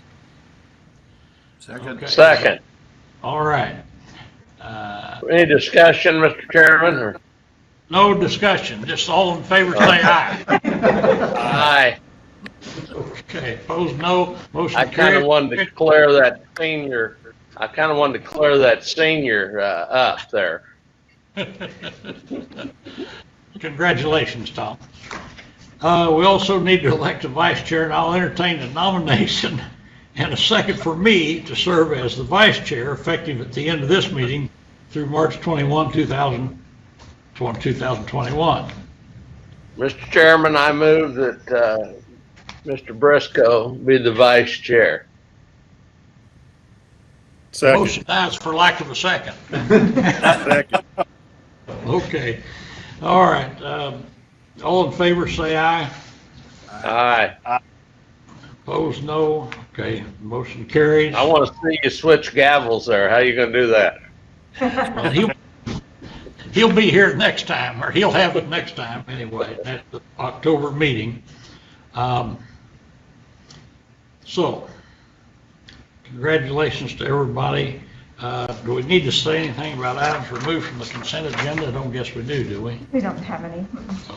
Second. Okay. Second. All right. Any discussion, Mr. Chairman? Or? No discussion, just all in favor say aye. Aye. Okay, opposed no, motion I carried. kind of wanted to declare that senior. I kind of wanted to declare that senior up there. Congratulations, Tom. We also need to elect a vice chair, and I'll entertain a nomination and a second for me to serve as the vice chair effective at the end of this meeting through March 21, 2021. Mr. Chairman, I move that Mr. Briscoe be the vice chair. Second. Motion dies for lack of a second. Second. Okay. All right. All in favor say aye. Aye. Opposed no. Okay, motion carries. I want to see you switch gavels there. How you going to do that? Well, he'll be here next time, or he'll have it next time anyway, at the October meeting. So, congratulations to everybody. Do we need to say anything about items removed from the consent agenda? I don't guess we do we? We don't have any.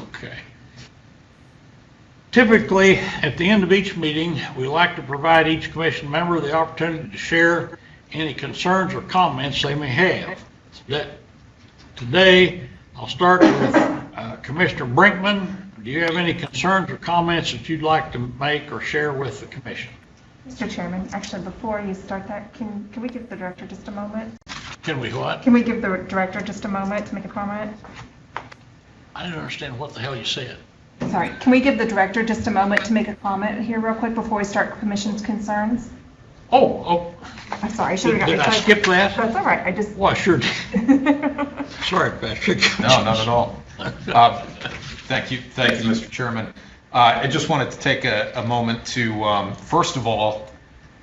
Okay. Typically, at the end of each meeting, we like to provide each commission member the opportunity to share any concerns or comments they may have. Today, I'll start with Commissioner Brinkman. Do you have any concerns or comments that you'd like to make or share with the commission? Mr. Chairman, actually, before you start that, can we give the director just a moment? Can we what? Can we give the director just a moment to make a comment? I didn't understand what the hell you said. Sorry, can we give the director just a moment to make a comment here real quick before we start commission's concerns? Oh, I'm sorry, I should have got did I skip that? That's all right, I just. Well, I sure did. Sorry, Patrick. No, not at all. Thank you, Mr. Chairman. I just wanted to take a moment to, first of all,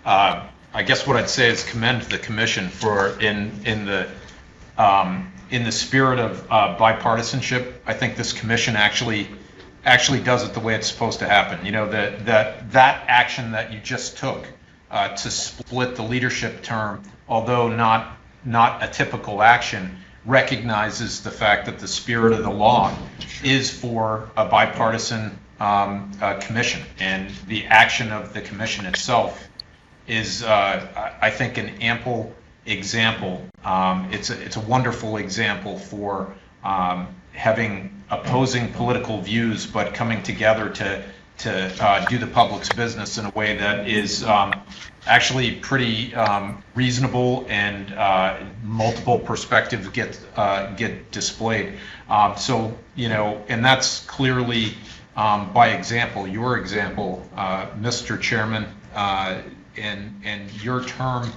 I guess what I'd say is commend the commission for in the spirit of bipartisanship. I think this commission actually does it the way it's supposed to happen. You know, that action that you just took to split the leadership term, although not a typical action, recognizes the fact that the spirit of the law is for a bipartisan commission, and the action of the commission itself is, I think, an ample example. It's a wonderful example for having opposing political views, but coming together to do the public's business in a way that is actually pretty reasonable, and multiple perspectives get displayed. So, you know, and that's clearly by example, your example, Mr. Chairman, and your term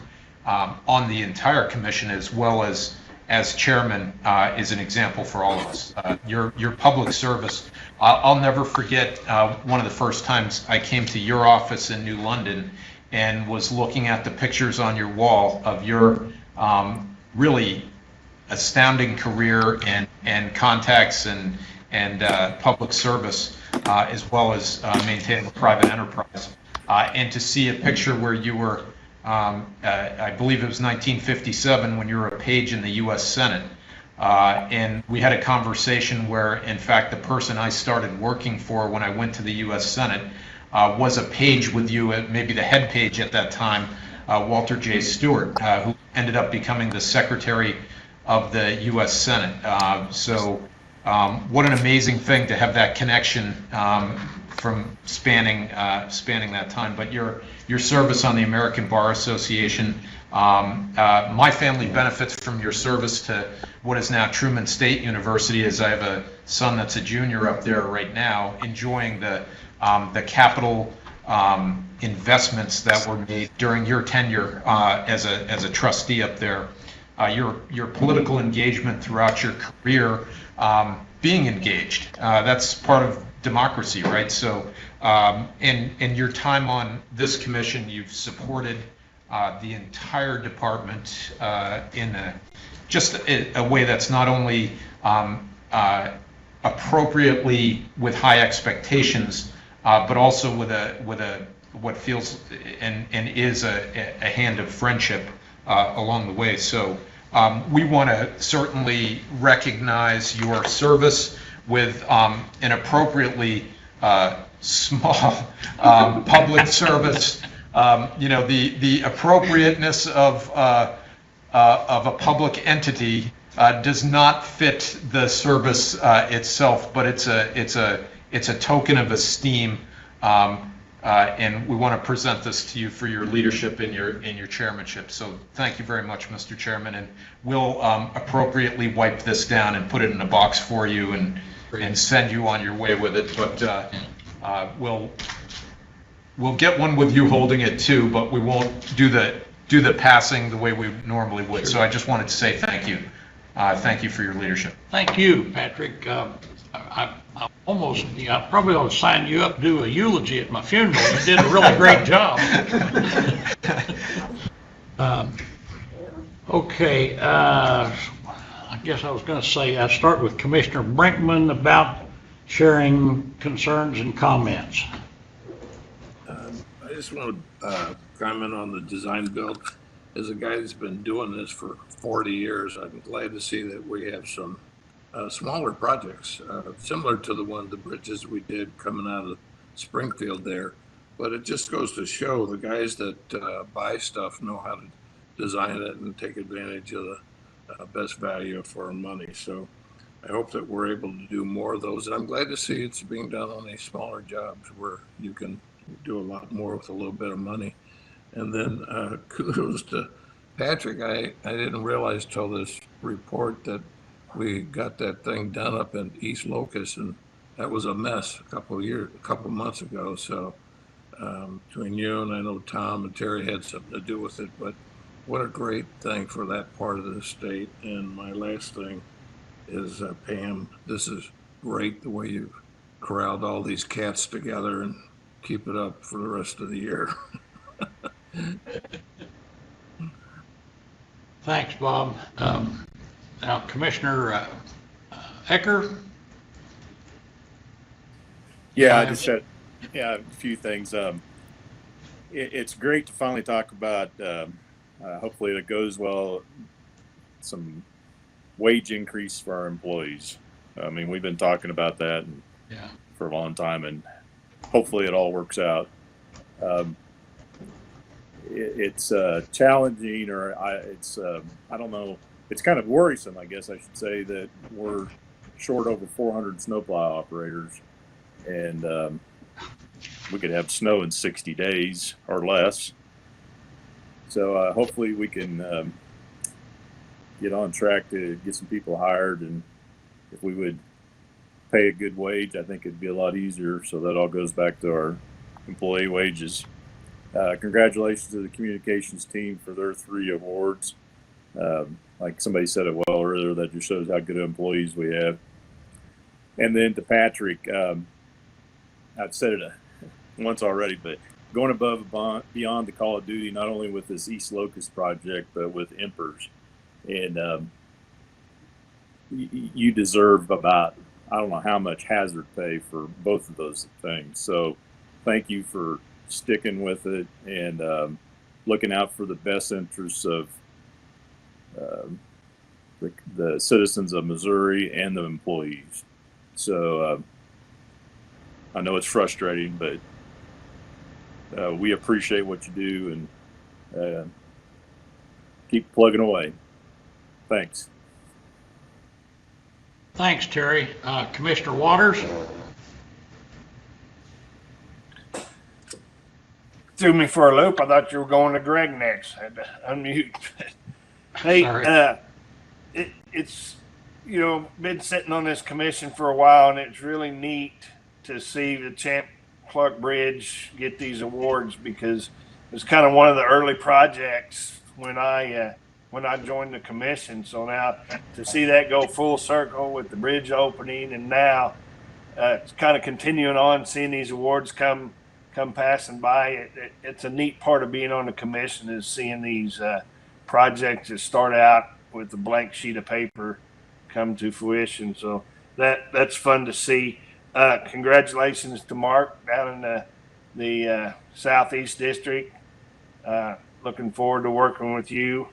on the entire commission, as well as chairman, is an example for all of us. Your public service. I'll never forget one of the first times I came to your office in New London and was looking at the pictures on your wall of your really astounding career and contacts and public service, as well as maintaining a private enterprise. And to see a picture where you were, I believe it was 1957, when you were a page in the U.S. Senate. And we had a conversation where, in fact, the person I started working for when I went to the U.S. Senate was a page with you, maybe the head page at that time, Walter J. Stewart, who ended up becoming the Secretary of the U.S. Senate. So what an amazing thing to have that connection from spanning that time. But your service on the American Bar Association, my family benefits from your service to what is now Truman State University, as I have son that's a junior up there right now, enjoying the capital investments that were made during your tenure as a trustee up there. Your political engagement throughout your career, being engaged. That's part of democracy, right? So, in your time on this commission, you've supported the entire department in just a way that's not only appropriately with high expectations, but also with what feels and is a hand of friendship along the way. So we want to certainly recognize your service with an appropriately small public service. The appropriateness of a public entity does not fit the service itself, but it's a token of esteem. And we want to present this to you for your leadership in your chairmanship. So thank you very much, Mr. Chairman, and we'll appropriately wipe this down and put it in a box for you and send you on your way with it. But we'll get one with you holding it too, but we won't do the passing the way we normally would. So I just wanted to say thank you. Thank you for your leadership. Thank you, Patrick. I almost, I probably ought to sign you up, do a eulogy at my funeral. You did a really great job. Okay, I guess I was going to say, I'd start with Commissioner Brinkman about sharing concerns and comments. I just want to comment on the design build. As a guy that's been doing this for 40 years, I'm glad to see that we have some smaller projects, similar to the bridges we did coming out of Springfield there. But it just goes to show the guys that buy stuff know how to design it and take advantage of the best value for our money. So I hope that we're able to do more of those. And I'm glad to see it's being done on these smaller jobs where you can do a lot more with a little bit of money. And then kudos to Patrick. I didn't realize till this report that we got that thing done up in East Locust, and that was a mess a couple months ago. So between you and I know Tom and Terry had something to do with it, but what a great thing for that part of the state. And my last thing is Pam, this is great the way you've corralled all these cats together, and keep it up for the rest of the year. Thanks, Bob. Now, Commissioner Ecker? Yeah, I just said, a few things. It's great to finally talk about, hopefully it goes well, some wage increase for our employees. I mean, we've been talking about that for a long time, and hopefully it all works out. It's challenging, or I don't know. It's kind of worrisome, I guess I should say, that we're short over 400 snowplow operators, and we could have snow in 60 days or less. So hopefully we can get on track to get some people hired, and if we would pay a good wage, I think it'd be a lot easier. So that all goes back to our employee wages. Congratulations to the communications team for their 3 awards. Like somebody said it well earlier, that just shows how good employees we have. And then to Patrick, I've said it once already, but going above and beyond the Call of Duty, not only with this East Locust project, but with Empers. And you deserve about, I don't know how much hazard pay for both of those things. So thank you for sticking with it and looking out for the best interests of the citizens of Missouri and the employees. So I know it's frustrating, but we appreciate what you do, and keep plugging away. Thanks. Thanks, Terry. Commissioner Waters? Threw me for a loop. I thought you were going to Greg next. I had to unmute. Hey, it's been sitting on this commission for a while, and it's really neat to see the Champ Clark Bridge get these awards, because it's kind of one of the early projects when I joined the commission. So now to see that go full circle with the bridge opening, and now it's kind of continuing on, seeing these awards come passing by. It's a neat part of being on the commission, is seeing these projects that start out with a blank sheet of paper come to fruition. So that's fun to see. Congratulations to Mark down in the Southeast District. Looking forward to working with you.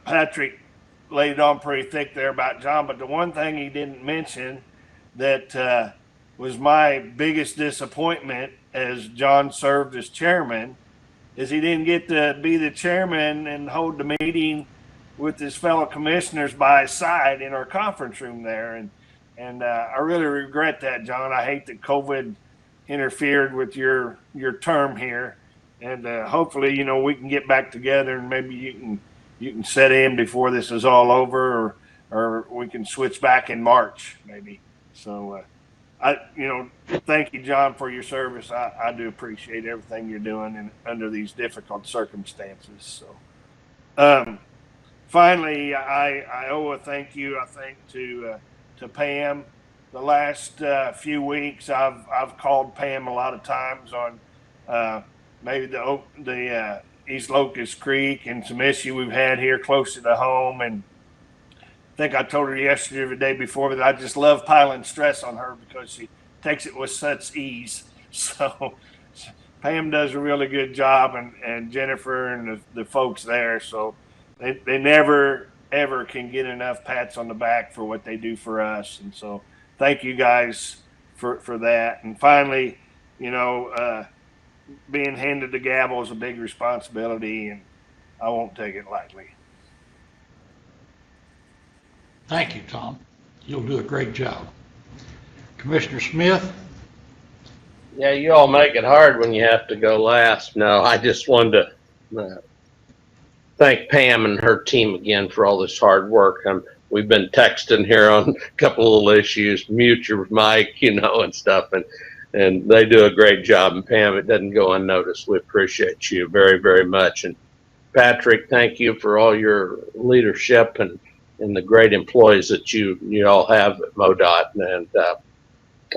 Patrick laid it on pretty thick there about John, but the one thing he didn't mention that was my biggest disappointment as John served as chairman is he didn't get to be the chairman and hold the meeting with his fellow commissioners by his side in our conference room there. And I really regret that, John. I hate that COVID interfered with your term here. And hopefully, we can get back together, and maybe you can set in before this is all over, or we can switch back in March, maybe. So, thank you, John, for your service. I do appreciate everything you're doing under these difficult circumstances. So, finally, I owe a thank you, I think, to Pam. The last few weeks, I've called Pam a lot of times on maybe the East Locust Creek and some issue we've had here closer to home. And I think I told her yesterday or the day before that I just love piling stress on her because she takes it with such ease. So Pam does a really good job, and Jennifer and the folks there. So they never, ever can get enough pats on the back for what they do for us. And so thank you guys for that. And finally, being handed the gavel is a big responsibility, and I won't take it lightly. Thank you, Tom. You'll do a great job. Commissioner Smith? Yeah, you all make it hard when you have to go last. No, I just wanted to thank Pam and her team again for all this hard work. We've been texting here on a couple of little issues, mute your mic, and stuff, and they do a great job. And Pam, it doesn't go unnoticed. We appreciate you very, very much. And Patrick, thank you for all your leadership and the great employees that you all have at MoDOT. And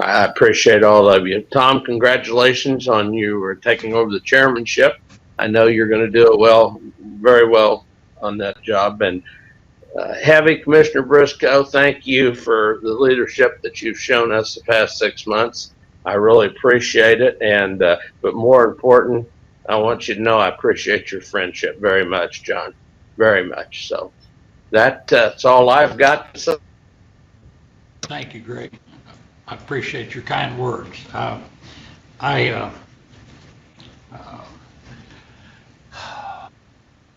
I appreciate all of you. Tom, congratulations on you taking over the chairmanship. I know you're going to do it very well on that job. And Heavy, Commissioner Briscoe, thank you for the leadership that you've shown us the past 6 months. I really appreciate it. And but more important, I want you to know I appreciate your friendship very much, John, very much. So that's all I've got to say. Thank you, Greg. I appreciate your kind words. I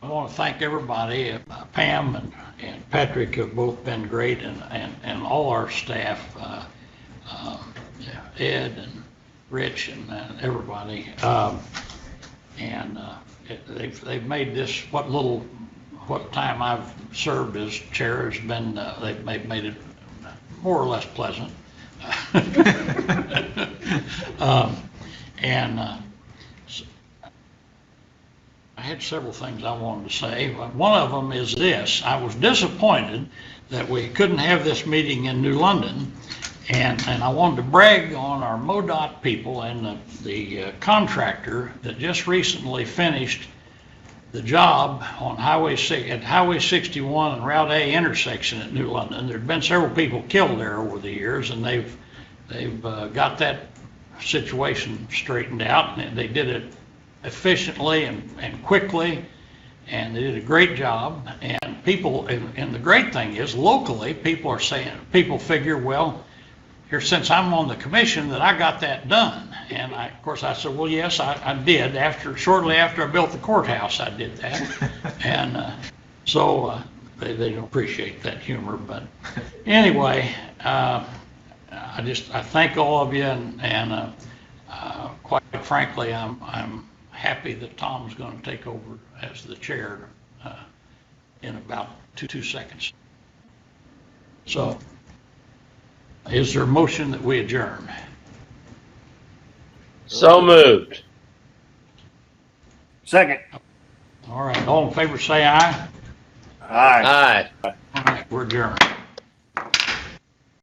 want to thank everybody. Pam and Patrick have both been great, and all our staff, Ed and Rich and everybody. They've made this, what time I've served as chair has been, they've made it more or less pleasant. I had several things I wanted to say. One of them is this: I was disappointed that we couldn't have this meeting in New London, and I wanted to brag on our MoDOT people and the contractor that just recently finished the job on Highway 61 and Route A intersection at New London. There'd been several people killed there over the years, and they've got that situation straightened out, and they did it efficiently and quickly, and they did a great job. And people, and the great thing is, locally, people figure, well, here, since I'm on the commission, that I got that done. And of course I said, well, yes, I did. Shortly after I built the courthouse, I did that. And so they don't appreciate that humor. But anyway, I thank all of you, and quite frankly, I'm happy that Tom's going to take over as the chair in about two seconds. So, is there a motion that we adjourn? So moved. Second. All right, all in favor say aye. Aye. Aye. All right, we're adjourned.